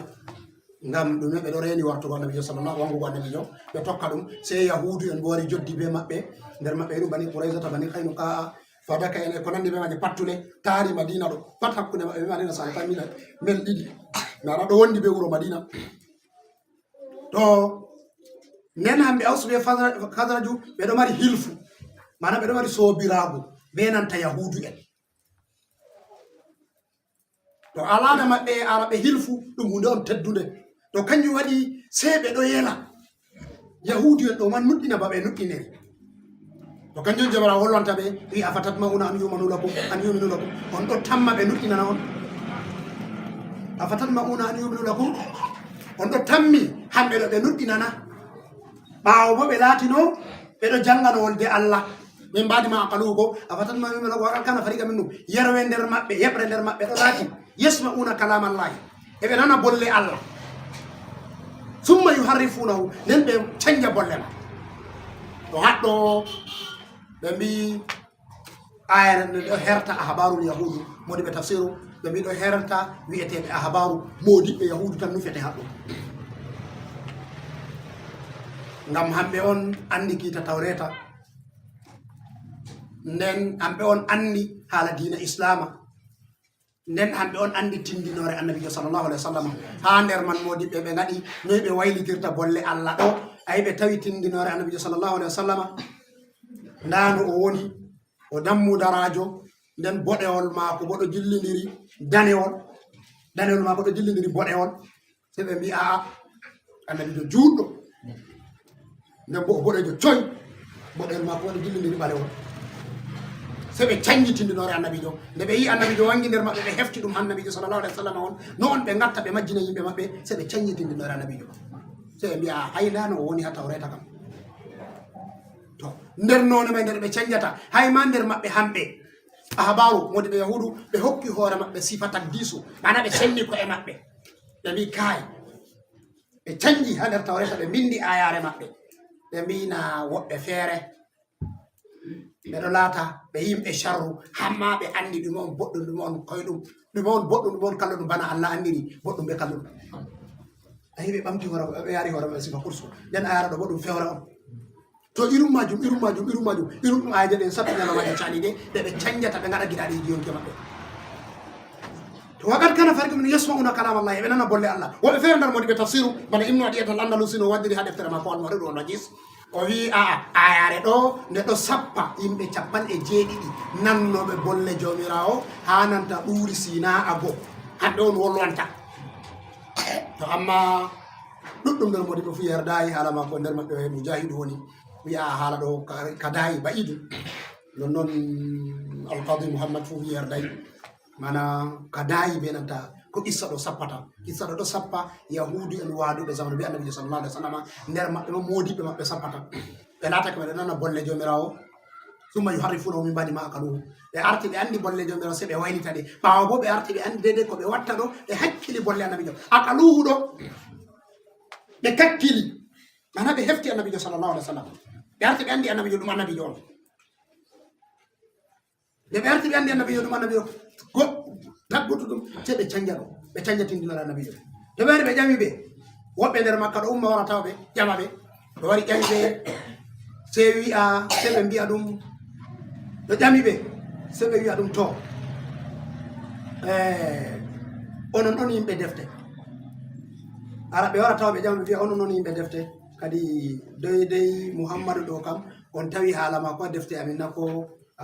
ngam dume be do reni warto annabi sallallahu alaihi wa sallam be tokka dum se yahudu en bori joddi be mabbe der mabbe dum bani qurayza ta bani khaynuqa fadaka ene ko nandi be maji pattule taari madina do pat hakkunde be madina sa famila mel didi nara do wondi be wuro madina to nen hambe awsube fadraju be do mari hilfu mana be do mari sobirago be nanta yahudu en to alana mabbe arabe hilfu dum hunde on teddude to kanju wadi sebe do yela yahudu en do man nuddina babe nuddineri to kanjum jabara hollanta be wi afatatmauna an yuminu lakum on do tamma be nuddinana on afatatmauna an yuminu lakum on do tammi hambe do be nuddinana baawo bo be latino be do jangano wolde Allah min baadi ma aqalugo afatatmauna an yuminu lakum kana fariqa minnu yerwe nder mabbe yebre nder mabbe do lati yasmauna kalam Allah e be nana bolle Allah summa yuharrifunahu nen be canja bolle ma to haddo bambi ayana do herta ahbarul yahudu modi be tafsiru bambi do herta wiete be ahbaru modi be yahudu tan no fete haddo ngam hambe on andi kita tawreta nden amɓe on andi haala diina islama nden hamɓe on andi tindinore annabijo sallllahu alih wa sallam ha nder man modiɓɓe ɓe gaɗi noyi ɓe waylitirta bolle allah ɗo ayi ɓe tawi tindinore annabijo sallllahu alih wa sallam ndano o woni o dammudarajo nden boɗewol maako boɗo jillidiri danewol maako ɗo jillidiri boɗewol se ɓe mbi aa annabijo juutɗo nden bo o boɗejo coy boɗewol maako waɗo jillidiri ɓalewol se ɓe canji tindinore annabijo nde ɓe yi annabijo wangi nder maɓɓe ɓe hefti ɗum annabijo sallllahu alih wa sallam on no on ɓe gatta ɓe majjina yimɓe maɓɓe se ɓe canji tindinore annabijo se ɓe mbiya haydano o woni ha tawreta kam to nder none may nder ɓe canjata hayma nder maɓɓe hamɓe ahbaru modi ɓe yahudu ɓe hokki hoore maɓɓe sifatak disu mana ɓe senni ko e maɓɓe ɓe mbi kaay ɓe canji ha nder tawreta ɓe bindi ayare maɓɓe ɓe mbina woɓɓe feere ɓeɗo laata ɓe yimɓe charru hamma ɓe andi ɗume on boɗɗum ɗume on koyɗum ɗume on boɗɗum ɗume on kalluɗum bana allah andiri boɗɗum ɓe kalluɗum ayi ɓe ɓamti hoore ɓe yaari hoore maɓɓe sifa kursu nden ayara ɗo bo ɗum fewre on to irum majum irum ɗum ayaje ɗen sappi ñalawmaje cani de ɓe ɓe canjata ɓe gaɗa giɗaɗi yonke maɓɓe to waɗat kana farqi min yasmauna kalam allah eɓe nana bolle allah woɓe feere ndar modi ɓe tafsiru bana ibnu adiyatal andalusi no waddiri ha deftere ma ko almari ɗo najis o wi aa ayare ɗo nde ɗo sappa yimɓe 17 nannoɓe bolle jomirawo ha nanta ɓuuri sina a go hamɓe on wolwanta to amma ɗuɗɗum nder modi ɓe fu yerdayi haala ma ko nder maɓɓe mujahidu woni wiya haala ɗo ka dayi ba'idu nonnoon alqadi mouhammad fu yerdayi mana ka dayi be nanta ko issa ɗo sappata issa ɗo sappa yahudu en waduɓe zamanu be annabijo sallallahu alih wa sallam nder maɓɓe ma modiɓe maɓɓe sappata ɓe laatake ɓeɗe nana bolle jomirawo summa yuharrifunahu min ba'di ma akaluhu ɓe arti ɓe andi bolle jomirawo se ɓe waylita ɗe ɓawa bo ɓe arti ɓe andi dede ko ɓe watta ɗo ɓe hakkili bolle annabijo akaluhu ɗo ɓe kakkili mana ɓe hefti annabijo sallallahu alih wa sallam ɓe arti ɓe andi annabijo ɗum annabijo on nde ɓe arti ɓe andi annabijo ɗum annabijo go tabbutu ɗum se ɓe canja ɗo ɓe canja tindinore annabijo to ɓe wari ɓe ƴami ɓe woɓɓe nder makka ɗo umma wara tawa ɓe ƴama ɓe ɓe wari ƴami ɓe se wi'a se ɓe mbiya ɗum ɓe ƴami ɓe se ɓe wi'a ɗum to onon ɗon yimɓe defte ara ɓe wara tawa ɓe ƴama ɓe wiya onon ɗon yimɓe defte kadi doydey mouhammadou ɗo kam on tawi haala ma ko a defte amin nako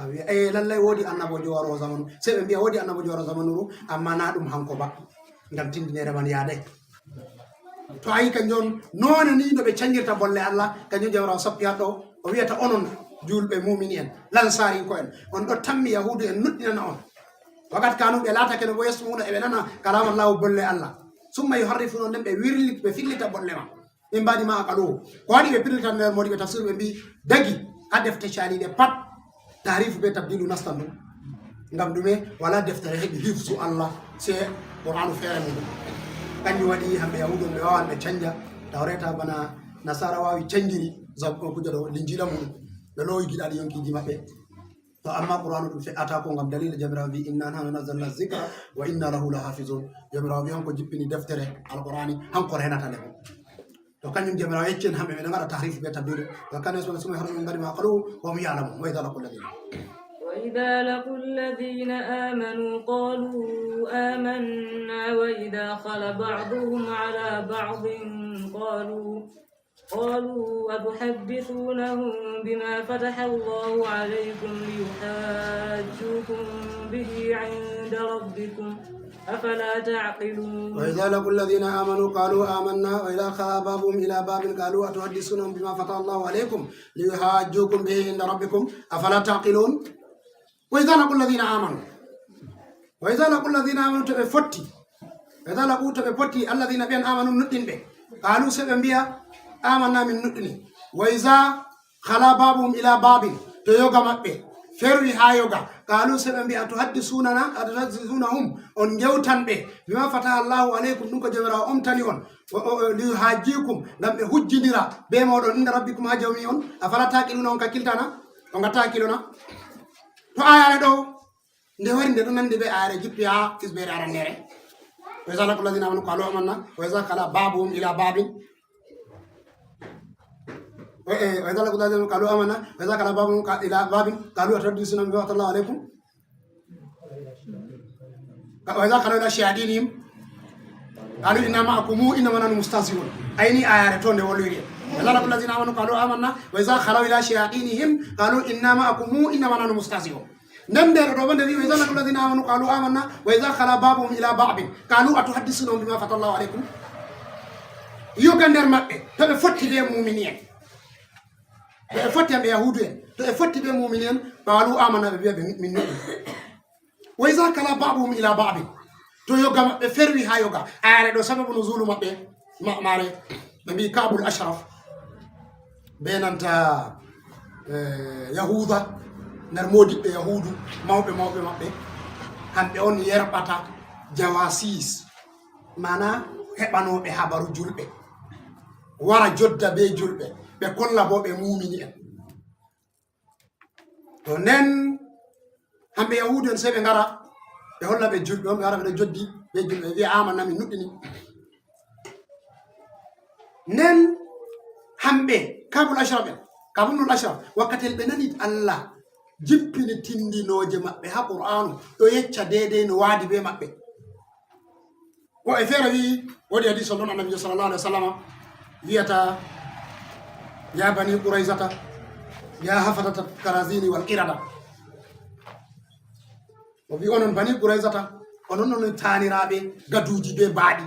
wiya lallay woodi annabojo waro zamanu se ɓe mbiya woodi annabojo waro zamanu ru amma na ɗum hanko ba ngam tindinere man yaaday to ayi kanjon none ni no ɓe cangirta bolle allah kanjum jawrawo sappi haɗɗo o wiyata onon julɓe mumini en lansarinko en on ɗo tammi yahudu en nuɗɗinana on wakat kanu ɓe laatake no bo yesmuna eɓe nana kalamallahu bolle allah summa yuharrifuno nden ɓe fillita bolle ma min mbadi ma akaluhu ko waɗi ɓe pirlita nder modi ɓe tafsir ɓe mbi dagi ha defte caliɗe pat tarifu be tabdilu nastan ɗum ngam ɗume wala deftere heɓi hifsu allah se qur'anu feere muɗum kanjum waɗi hamɓe yahudu ɓe wawan ɓe canja tawreta bana nasara wawi canjiri kuje ɗo linjila muɗum ɓe lowi giɗaɗi yonkiji maɓɓe to amma qur'anu ɗum fe'ata ko ngam dalila jamirawo mbi inna nahnu nazzalna zicra wa inna lahu la hafizun jamirawo wi hanko jippini deftere alqur'ani hanko renata nde to kanjum jamirawo yeccen hamɓe ɓeɗo gaɗa tahrifu be tabdilu wa kana yasmuna summa yuharrifunahu min ba'di ma qalu wa hum ya'lamun wa idha laqul ladina وإذا لقوا الذين آمنوا قالوا آمنا وإذا خلا بعضهم على بعض قالوا أتحدثونهم بما فتح الله عليكم ليحاجوكم به عند ربكم أفلا تعقلون وإذا لقوا الذين آمنوا قالوا آمنا وإذا خلا بعضهم إلى باب قالوا أتحدثونهم بما فتح الله عليكم ليحاجوكم به عند ربكم أفلا تعقلون وإذا لقوا الذين آمنوا تبي فتي وإذا لقوا تبي فتي الذين بين آمنوا ندين به قالوا سبنبيا آمنا من ندني وإذا خلا بعضهم إلى باب تيوغا مبه ferwi ha yoga قالوا سبنبيا أتحدثونهم on jewtan be bima fataha Allahu alaykum dum ko jawra omtani on li hajikum ngam be hujjidira be modon inda rabbikum ha jawmi on afala taqiluna on ka kiltana on ga taqiluna to ayare ɗo nde wari nde ɗo nande ɓe ayare jippi ha fisbere arannere wa iza laqul ladina amanu qalu amanna wa iza kala babuhum ila babin وإذا لقوا الذين قالوا آمنا وإذا كان بابهم إلى باب قالوا أتحدثون بما فتح الله عليكم وإذا كانوا إلى شياطينهم قالوا إنا معكم إنما نحن مستهزئون أيني آياتون ولوري وإذا لقوا الذين آمنوا قالوا آمنا وإذا خلوا إلى شياطينهم قالوا إنا معكم إنما نحن مستهزئون نمدر ربنا الذي وإذا لقوا الذين آمنوا قالوا آمنا وإذا خلا بعضهم إلى بعض قالوا أتحدثونهم بما فتح الله عليكم يوغندر مابbe to be fotti be mu'minin to be fotti be yahuduen to be fotti be mu'minin qalu amana be min nabi wa iza kala ba'dhum ila ba'd to yoga mabbe ferwi ha yoga ayare do sababu nuzulu mabbe mare be kabul ashraf benanta yahuda nar modi be yahudu mawbe mabbe hambe on yerbata jawasis mana hebanobe habaru julbe wara jodda be julbe be kolla bo be mumini en to nen hambe yahudu en sebe ngara be holla be julbe on be wara be joddi be julbe wi amana min nuddini nen hambe kabul ashraf wakatel be nani Allah jippini tindinoje mabbe ha qur'anu do yecca dede no wadi be mabbe wo e fere wi wodi hadith sallallahu alaihi wasallam wiyata ya bani quraizata ya hafatata karazini wal qirada o wi onon bani quraizata onon non tanirabe gaduji be baadi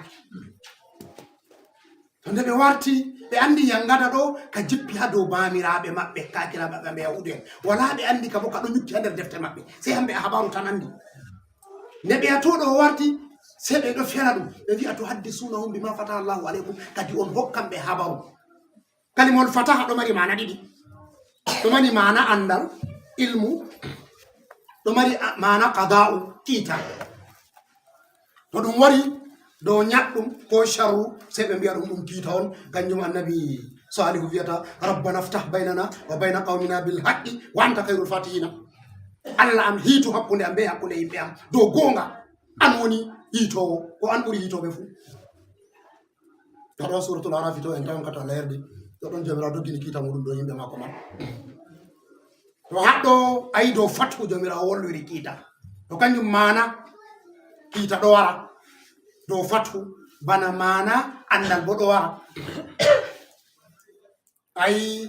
to nde be warti be andi yangada do ka jippi ha do baamirabe mabbe kakirabe be yahudi wala be andi ka bo ka do nyutti ha der defte mabbe sai hambe habaru tan andi ne be atodo warti sebe do fela dum be wi atu haddisunahum bima fataha Allahu alaykum kadi on hokkam be habaru kalimol fataha do mari mana didi do mari mana andal ilmu do mari mana qada'u kita to dum wari do nyaddum ko sharru sebe biya dum kita on ganjum annabi salihu wiyata rabbana ftah bainana wa baina qaumina bil haqqi wa anta khairul fatihina Allah am hitu hakkunde ambe hakkunde yimbe am do gonga an woni hitowo ko an ɓuri hitoɓe fu taɗo suratul araf to en tawi kata leerde to ɗon jomirawo doggini kiita muɗum ɗo yimɓe makko man to haɗɗo ayi dow fatku jomirawo wolliri kiita to kanjum mana kiita ɗo wara dow fatku bana mana andal bo ɗo wara ayi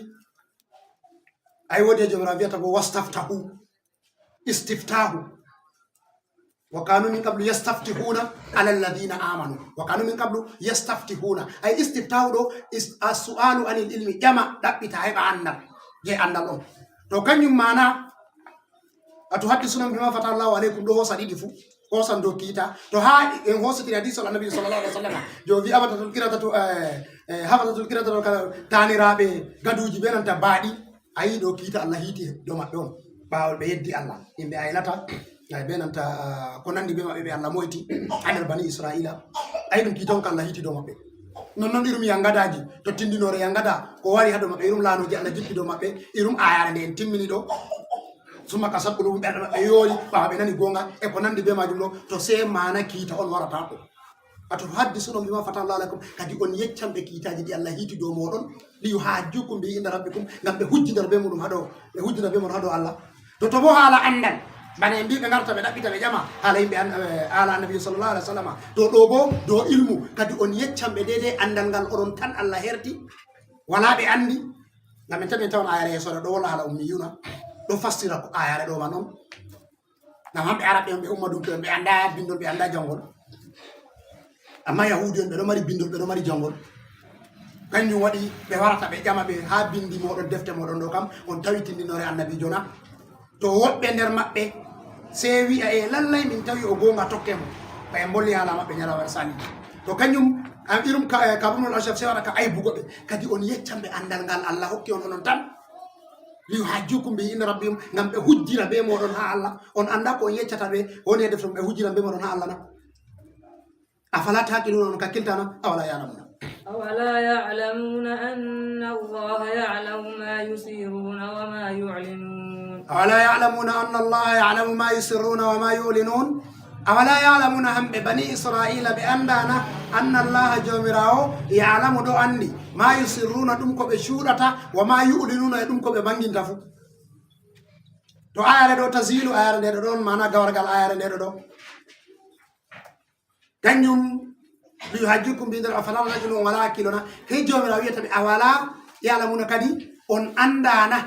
wodi e jomirawo wiyata go wastaftahu istiftahu وكانوا من قبل يستفتحون على الذين آمنوا وكانوا من قبل يستفتحون أي استفتاح دو السؤال عن العلم جمع دبت هيب عنا جي عنا لو كان يمانا أتحدثون بما فتح الله عليكم دو سديد فو هو سندو كيتا تو ها ان هو ستي حديث النبي صلى الله عليه وسلم جو في ابات الكرات حفظ الكرات تاني رابي غدوجي بنانتا بادي اي دو كيتا الله هيتي دو ما دون باول be yeddi Allah imbe aylata ay benanta ko nandi be mabbe be Allah moyti anel bani Israila ay dum kiton kan Allah hiti do mabbe non irum yangadaji to tindinore yangada ko wari hado mabbe irum laanoji Allah jippi do mabbe irum ayare den timmini do suma kasabulu be yori ba be nani gonga e ko nandi be majum do to se mana kita on warata ko atu haddisuno bima fata Allah lakum kadi on yeccambe kiitaji di Allah hiti do modon li yuhajjukum bi inda rabbikum ngambe hujjidar be mudum hado be hujjidar be mudum hado Allah to bo hala andal bane mbi be ngarta be dabbita be jama hala yimbe ala nabi sallallahu alaihi wasallam do bo do ilmu kadi on yeccambe dede andal ngal oron tan Allah herti wala be andi ngam tan tawon ayare so do wala hala ummiyuna do fastira ko ayare do manon ngam hambe arabe be ummadum be anda bindol be anda jangol amma yahudi on be do mari bindol be do mari jangol kanjum wadi be warata be jama be ha bindi modon defte modon do kam on tawitindinore annabi jona to wobbe nder mabbe se wi'a e lallay min tawi o gonga tokkemo bay mbolli ala mabbe nyala war sani to kanjum am irum kabunul ashaf se wara ka ay bugobe kadi on yeccambe andal ngal Allah hokki on onon tan li hajjukum bi inna rabbihim ngam be hujjira be modon ha Allah on anda ko yeccata be woni defto be hujjira be modon ha Allah na afala taqiluna ka kiltana awala ya'lamuna أولا يعلمون أن الله يعلم ما يسرون وما يعلنون أولا يعلمون أن الله يعلم ما يسرون وما يعلنون أولا يعلمون هم بني إسرائيل بأندانا أن الله جميراو يعلم دو أني ma yusirruna ɗum ko ɓe cuuɗata wa ma yu'linuna e ɗum ko ɓe banginta fu to ayare ɗo tasilu ayare ndeɗo ɗon mana gawargal ayare ndeɗo ɗo kañum ɗi hajjirku mbindel afala rajulu on wala hakkilona hey jomirawo wiyata ɓe a wala yalamuna kadi on andana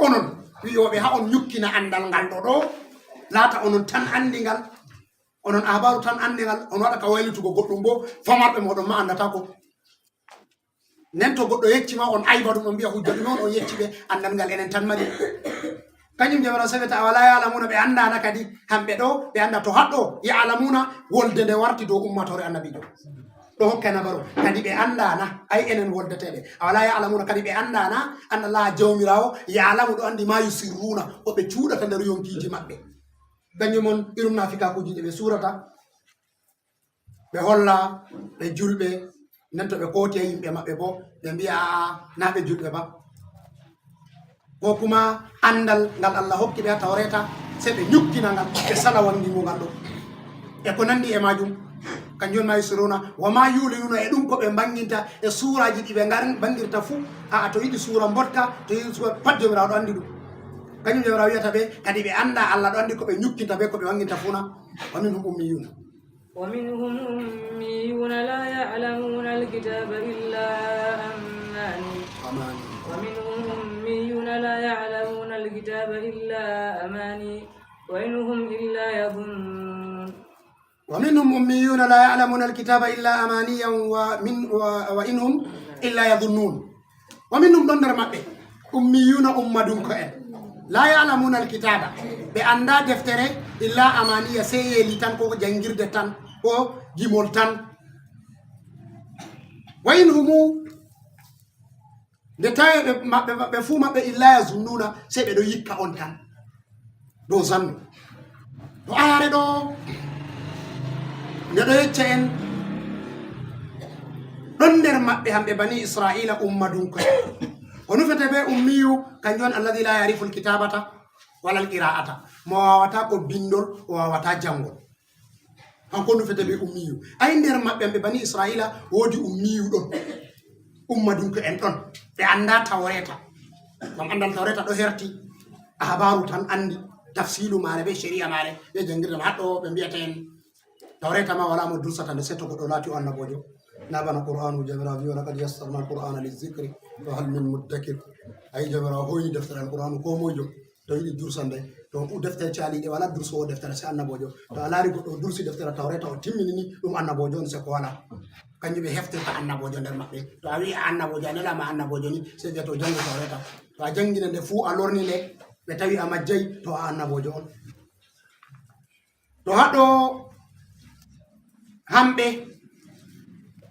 onon wiyoɓe ha on ñukkina andal ngal ɗo laata onon tan andi ngal onon habaru tan andi ngal on waɗa ka waylitugo goɗɗum bo famarɓe moɗon ma andata ko nden to goɗɗo yeccima on ayba ɗum on mbiya hujja ɗume on yecci ɓe andal ngal enen tan mari kañum jomirawo sawiyata a wala yalamuna ɓe andana kadi hamɓe ɗo ɓe anda to haɗɗo yalamuna wolde nde warti dow ummatore annabijo ɗo hokkana baro kadi ɓe andana ay enen woldeteɓe a wala yalamuna kadi ɓe andana anda la jawmirawo yalamu ɗo andi ma yusirruna o ɓe cuuɗata nder yonkiji maɓɓe kañum on irum nafikakuji ɗe ɓe surata ɓe holla ɓe julɓe nden to ɓe kooti e yimɓe maɓɓe bo ɓe mbiya na ɓe julɓe ba ko kuma andal ngal Allah hokki ɓe ha tawreta se ɓe ñukkina ngal ɓe sala wangingo ngal ɗo e ko nandi e majum kanjum ma yusiruna wa ma yulinuna e ɗum ko ɓe banginta e suraji ɗi ɓe bangirta fuu a to yiɗi sura mbotka to yiɗi sura pat jomirawo ɗo andi ɗum kañum jomirawo wiyata ɓe kadi ɓe anda Allah ɗo andi ko ɓe ñukkinta ɓe ko ɓe wanginta fuuna wa minhum ummiyuna ومنهم أميون لا يعلمون الكتاب إلا أماني ومنهم أميون لا يعلمون الكتاب إلا أماني وإنهم إلا يظنون ومنهم أميون لا يعلمون الكتاب إلا أمانيا وإنهم إلا يظنون ومنهم دندر مبه أميون أمدون كأن لا يعلمون الكتاب بأندا دفتره إلا أمانيا سيئلي تان كو جنجير دتان كو جيمول تان وإنهم دتاي بفو مبه إلا يظنون سيبدو يكا أون تان دو زنو دو آياري دو ndeɗo yecca en ɗon nder maɓɓe hamɓe bani israila ummadunko ko nufete ɓe ummiyu kanjum on alladi la yarifu lkitabata wala lqira'ata mo wawata ko bindol o wawata jangol hanko nufete ɓe ummiyu ay nder maɓɓe hamɓe bani israila woodi ummiyu ɗon ummadunko en ɗon ɓe anda tawreta gam andal tawreta ɗo herti habaru tan andi tafsilu mare ɓe sharia mare ɓe jangirde haɗɗo ɓe mbiyata en tawreta ma wala mo dursata nde setto goɗɗo laati o annabojo nabana qur'anu jomirawo wi walaqad yassarna alqur'ana lizicri wa hal min muddakir ayi jomirawo hoyni deftere alqur'anu ko moyjo to yiɗi dursa nde to deftere caaliɗe wala dursowo deftere se annabojo to a laari goɗɗo dursi deftere tawreta o timmini ni ɗum annabojo on se ko wala kanjum ɓe heftirta annabojo nder maɓɓe to a wi a annabojo a nelama annabojo ni se wiya to jango tawreta to a jangina nde fuu a lorni nde ɓe tawi a majjayi to a annabojo on to haɗo hamɓe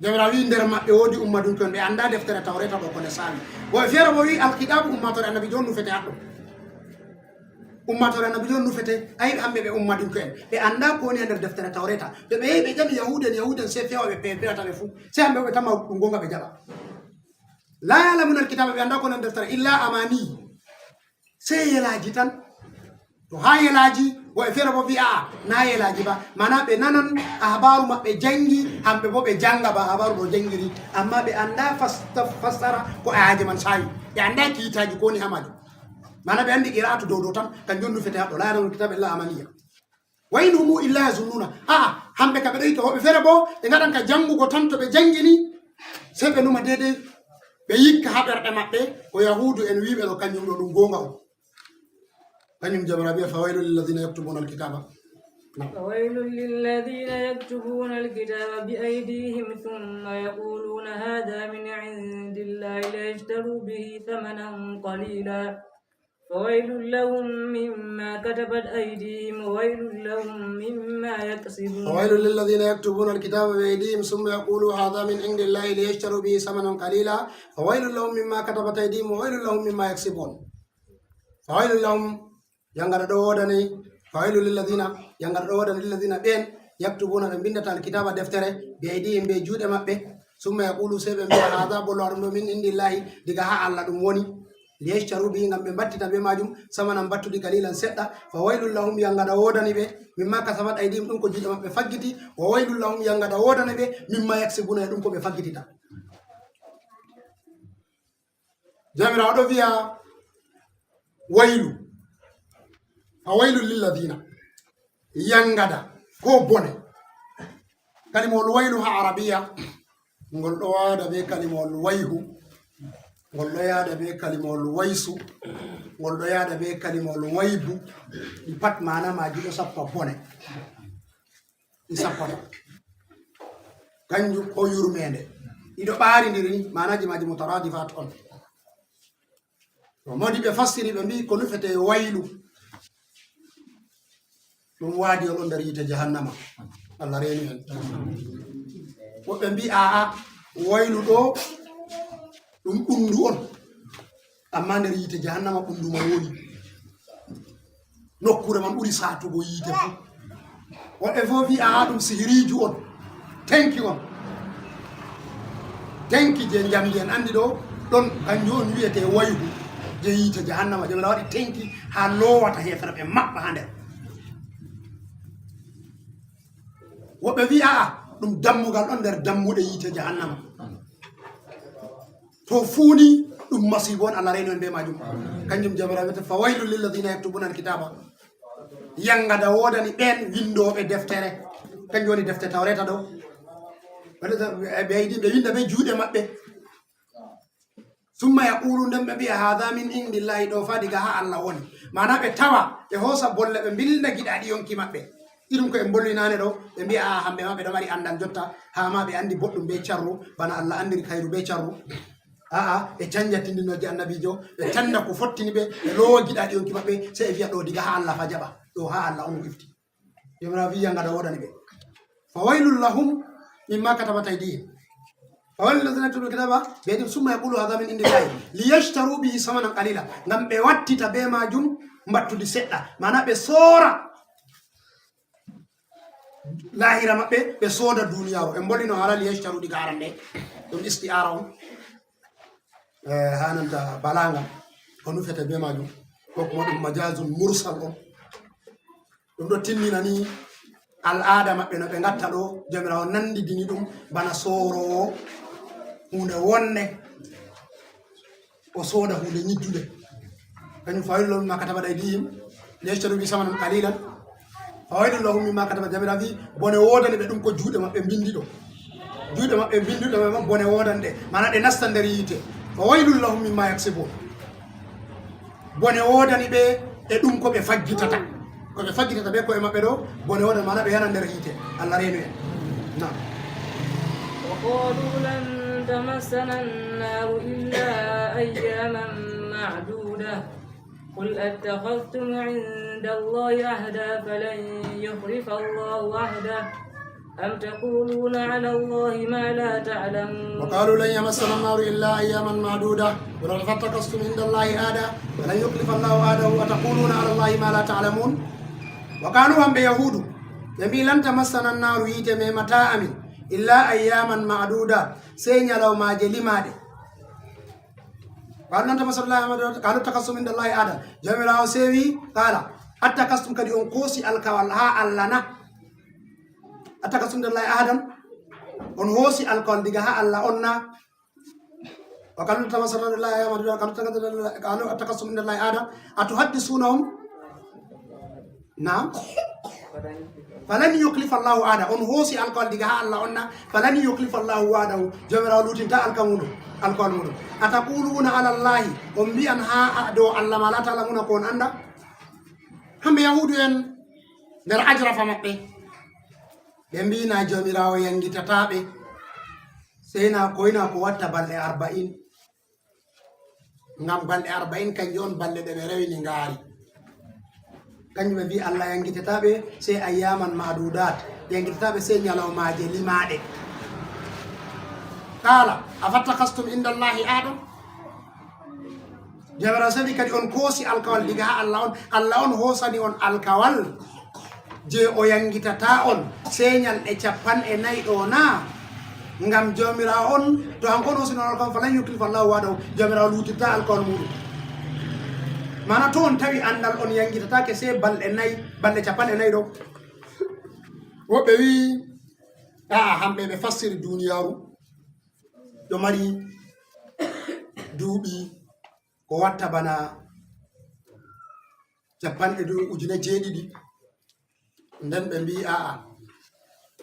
jomirawo wi nder maɓɓe woodi ummadunko ɓe anda deftere tawreta ɗo kone saawi woɓe feere bo wi alkitabu ummatore annabi jo nufete haɗɗo ummatore annabi jo nufete ayi hamɓe ɓe ummadunko en ɓe anda ko woni e nder deftere tawreta to ɓe yehi ɓe jaɓi yahuden se fewa ɓe pewata ɓe fuu se hamɓe ɓe tama ɗum gonga ɓe jaɓa la yalamuna alkitaba ɓe anda ko nder deftere illa amani se yelaji tan to ha yelaji woɓe feere bo wi'a na yelaji ba mana ɓe nanan habaru maɓɓe jangi hamɓe bo ɓe janga ba habaru ɗo jangiri amma ɓe anda fassara ko ayaji man sawi ɓe anda kiitaji koni ha majum mana ɓe andi qira'atu dow tan kanjum nufete haɗo la yalamul kitabe illa amaniya wa in humu illa yazunnuna hamɓe ka ɓe ɗo yita woɓe feere bo ɓe gaɗan ka jangugo tan to ɓe jangini sei ɓe numa dedei ɓe yikka ha ɓerɗe maɓɓe ko yahudu en wiɓe ɗo kanjum ɗo ɗum gonga o kañum jomirawo wiya fawaylu lilladina yaktubuna alkitaba فويل للذين يكتبون الكتاب بأيديهم ثم يقولون هذا من عند الله ليشتروا به ثمنا قليلا فويل لهم مما كتبت أيديهم وويل لهم مما يكسبون فويل للذين يكتبون الكتاب بأيديهم ثم يقولوا هذا من عند الله ليشتروا به ثمنا قليلا فويل لهم مما كتبت أيديهم وويل لهم مما يكسبون فويل لهم yangara ɗo wodani fawailu lilladina yangara ɗo wodani lilladina ɓen yaktubuna ɓe bindata alkitaba deftere be aydihim be juuɗe maɓɓe summa yaqulu se ɓe mbiya hada bollowa ɗum ɗo min indillahi diga ha Allah ɗum woni liyashtaru bihi ngam ɓe battita be majum samanan battuɗi kalilan seɗɗa fa waylul lahum yangada wodani ɓe mimma kasabat aydihim ɗum ko juuɗe maɓɓe faggiti wa waylul lahum yangada wodani ɓe mimma yaksibuna e ɗum ko ɓe faggitita jamirawo ɗo wiya waylu fa waylu lilladina yangada ko bone kalimol waylu ha arabiya ngol ɗo wada be kalimol wayhu ngol ɗo yada be kalimol waysu ngol ɗo yada be kalimol waybu ɗi pat mana maji ɗo sappa bone ɗi sappata kanjum ko yurmede ɗiɗo ɓaridiri ni manaji maji mutaradifat on to modi ɓe fassiri ɓe mbi ko nufete waylu ɗum waadi oɗo nder yite jahannama Allah reeni en woɓɓe mbi aa waylu ɗo ɗum ɓundu on amma nder yite jahannama ɓundu man woni nokkure man ɓuri satugo yite fu woɓɓe fo mbi aa ɗum sihiriju on tenki on tenki je jamdi en andi ɗo ɗon kanjum on wiyete wayhu je yite jahannama jomira waɗi tenki ha lowata hefere ɓe maɓɓa ha nder woɓɓe wi aa ɗum dammugal on nder dammuɗe yite jahannama to fuuni ɗum masibo on Allah reeni on be majum kanjum jomira wiyete fa waylu lilladina yaktubuna alkitaba yangada wodani ɓen windoɓe deftere kanjum woni defte tawreta ɗo ɓe yiɗi ɓe winda ɓe juuɗe maɓɓe summa yaqulu nden ɓe mbiya hada min indillahi ɗo fa diga ha Allah woni mana ɓe tawa ɓe hoosa bolle ɓe mbilda giɗaɗi yonki maɓɓe irum ko ɓe bollinane ɗo ɓe mbiya a hamɓe ma ɓe ɗo mari andal jotta ha ma ɓe andi boɗɗum be carru bana Allah andiri kayru be carru aa ɓe canja tindinoje annabijo ɓe tanda ko fottini ɓe ɓe lowa giɗaɗi yonki maɓɓe sei ɓe wiya ɗo diga ha Allah fa jaɓa ɗo ha Allah on ifti jomira wiya ngada woɗani ɓe fa waylul lahum mimma katabat aydihim fa waylul ladina yaktubuna alkitaba ɓeɗim summa yaqulu hadha min indillahi liyashtaru bihi samanan qalila ngam ɓe wattita be majum mbattudi seɗɗa mana ɓe soora lahira maɓɓe ɓe sooda duniyaru en mbolino hala liyashtaru ɗiga arande ɗum istiara on hananta balaga ko nufete be majum ko kuma ɗum majazum mursal on ɗum ɗo tinnina ni al'ada maɓɓe no ɓe gatta ɗo jomirawo nandidini ɗum bana sorowo hunde wonne o sooda hunde ñiddude kañum fawaylu lahum mimma katabat aydihim liyashtaru bi samanan qalilan fawaylu lahum mimma katabat jamira wi bone wodani ɓe ɗum ko juuɗe maɓɓe bindi ɗo juuɗe maɓɓe bindi ɗo ma bone wodani ɗe mana ɗe nasta nder yiite fawaylu lahum mimma yaksibun bone wodani ɓe e ɗum ko ɓe faggitata ko ɓe faggitata ɓe koye maɓɓe ɗo bone wodani mana ɓe yana nder yiite Allah reenu en na وقالوا لن تمسنا النار إلا أياما معدودة قل أتخذتم عند الله عهدا فلن يخلف الله عهده أم تقولون على الله ما لا تعلمون وقالوا لن يمسنا النار إلا أياما معدودة ولقد اتخذتم عند الله عهدا فلن يخلف الله عهده وتقولون على الله ما لا تعلمون وقالوا هم بيهود يبي لن تمسنا النار يتم متاع إلا أياما معدودة سينيا لو ما جلماده قالوا لن تمسنا الله قالوا اتخذتم عند الله عهدا جميل سيوي قال اتخذتم كدي أنقوسي الكوالها اللنا اتخذتم عند الله عهدا on hoosi alkawal diga ha Allah onna wa kanu tamassalna lillahi ya maduna kanu atakasum min lillahi adam atuhaddisunahum na'am falan yuklifa Allahu ada on hoosi alkawal diga ha Allah onna falan yuklifa Allahu wa'dahu jamira lutinta alkamudo alkawal mudo ataquluna ala Allahi on bi'an ha do Allah ma la ta'lamuna ko on anda hambe yahudu en der ajrafa mabbe ɓe mbina jomirawo yangitataɓe seyna koyna ko watta balɗe 40 ngam balɗe 40 kanjum on balɗe ɗe ɓe rewini ngaari kanjum ɓe mbi Allah yangitataɓe sey ayyaman madudat yangitataɓe sey ñalawmaje limaɗe kala afattakastum indallahi adam jomirawo sadi kadi on koosi alkawal diga ha Allah on hoosani on alkawal je o yangitata on señal e 40 ɗo na ngam jomirawo on to hankon hosino alkawal falan yuklifa Allahu wa'dahu jomirawo lutirta alkawal muɗum mana to on tawi andal on yangitatake se balɗe 40 ɗo woɓɓe wi hamɓe ɓe fassiri duniyaru ɗo mari duuɓi ko watta bana capanɗe ujune jeeɗiɗi nden ɓe mbi aa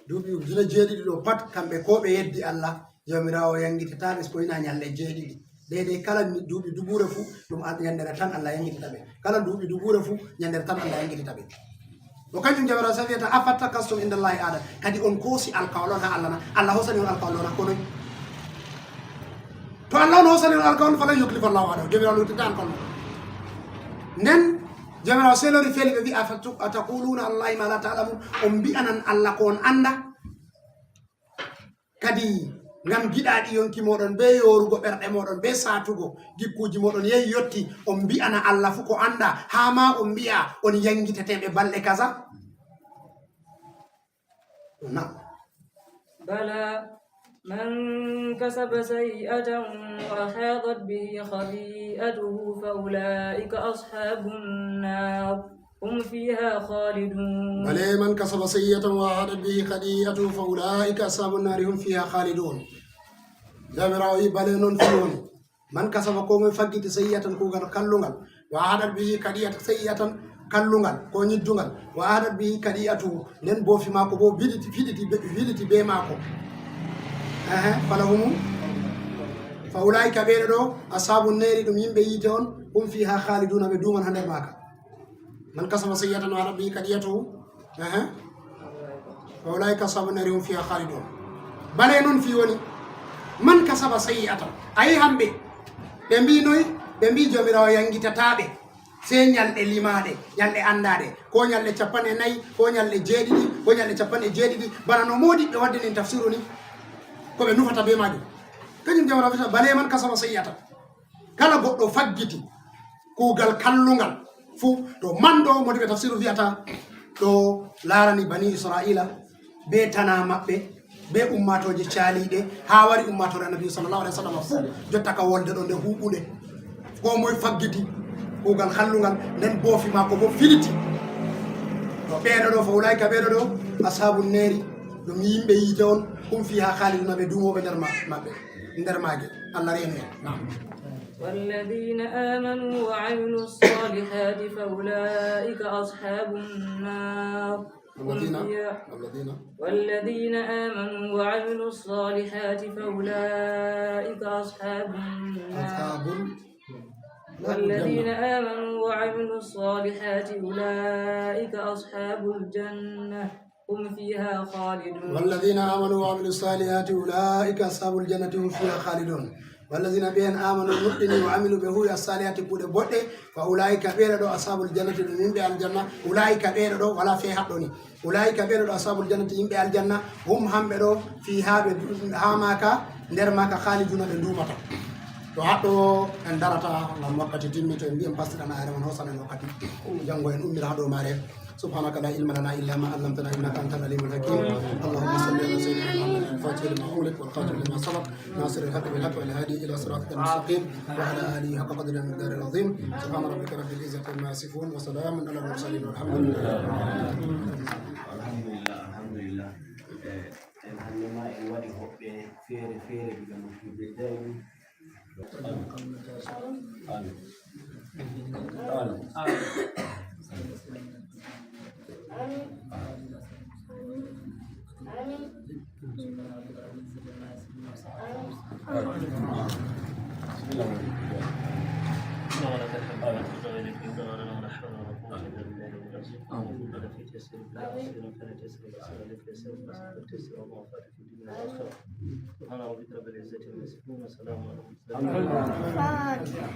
duuɓi ujune jeeɗiɗi ɗo pat kamɓe ko ɓe yeddi Allah jawmirawo yangitataɓe so koyina ñalɗe jeeɗiɗi deydey kala duuɓi dubure fuu ɗum ñandere tan Allah yangitita ɓe kala duuɓi dubure fuu ñandere tan Allah yangitita ɓe o kanjum jawmirawo sa wiyata afatta kastum indallahi aada kadi on koosi alkawal on ha Allah na Allah hosani on alkawal on hakkonoy to Allah on hosani on alkawal falan yuklifa Allahu aada jawmirawo luttita alkawal nden jawmirawo selori feeli ɓe wi ataquluna allahi ma la ta'lamun on mbi'anan Allah ko on anda kadi ngam giɗaɗi yonki moɗon be yorugo ɓerɗe moɗon be satugo gikkuji moɗon yehi yotti on mbi'ana Allah fu ko anda ha ma on mbi'a on yangitateɓe balɗe kaza na بلى من كسب سيئة وأحاطت به خطيئته فأولئك أصحاب النار هم فيها خالدون بلى من كسب سيئة وأحاطت به خطيئته فأولئك أصحاب النار هم فيها خالدون جامراوي بلى نون فيون من كسب كوم فقط سيئة كوغر كاللونغال وأحاطت به خطيئة سيئة kallungal ko nyiddungal wa adat bi kadiyatu nen bo fi mako bo viditi be mako falahum fa ulaika be do ashabun nari dum yimbe yite on hum fiha khaliduna be duman hander maka man kasama sayyatan wa rabbi kadiyatu fa ulaika ashabun nari hum fiha khalidun bale non fi woni man kasaba sayyatan ay hambe be mbi noy be mbi jomirawo yangitatabe se ñalɗe limaɗe ñalɗe andaɗe ko ñalɗe capanɗe nayyi ko ñalɗe jeeɗiɗi ko ñalɗe capanɗe jeeɗiɗi bana no modiɓe wadde nin tafsiru ni koɓe nufata be majum kañum jawra wita bale man kasaba sayyata kala goɗɗo faggiti kuugal kallungal fuu to man ɗo modiɓe tafsiru wiyata ɗo larani bani israila be tana maɓɓe be ummatoje caaliɗe ha wari ummatore annabi sallallahu alaihi wasallam fuu jotta ka wolde ɗo nde huɓuɗe ko moye faggiti kuugal hallungal nden boofi makko bo filiti to ɓeeɗo ɗo fa ulaika ɓeeɗo ɗo ashabu neri ɗum yimɓe yiite on hum fiha khaliduna ɓe dumoɓe nder maɓɓe nder maage Allah reeno en nam والذين آمنوا وعملوا الصالحات فأولئك أصحاب النار والذين آمنوا وعملوا الصالحات فأولئك أصحاب النار والذين آمنوا وعملوا الصالحات أولئك أصحاب الجنة هم فيها خالدون والذين آمنوا وعملوا الصالحات أولئك أصحاب الجنة هم فيها خالدون والذين بين آمنوا مؤمنين وعملوا به الصالحات بود بوده فأولئك بيردو أصحاب الجنة من الجنة أولئك بيردو ولا في حدوني أولئك بيردو أصحاب الجنة من الجنة هم بيردو فيها هاماكا نرماكا خالدون بدومتا to haɗo en darata ngam wakkati timmi to en mbiyen pastirana are mon hosanen wakkati janngo en ummira haɗo mare سبحانك لا علم لنا الا ما علمتنا انك انت العليم الحكيم اللهم صل على سيدنا محمد الفاتح لما أغلق والخاتم لما سبق ناصر الحق بالحق والهادي الى صراطك المستقيم وعلى اله حق قدر المقدار العظيم سبحان ربك رب العزه عما يصفون وسلام على المرسلين والحمد لله الحمد لله ما يودي هوبي فيري بيغم في بدايه سبحان ربك رب العزة عما يصفون وسلام على المرسلين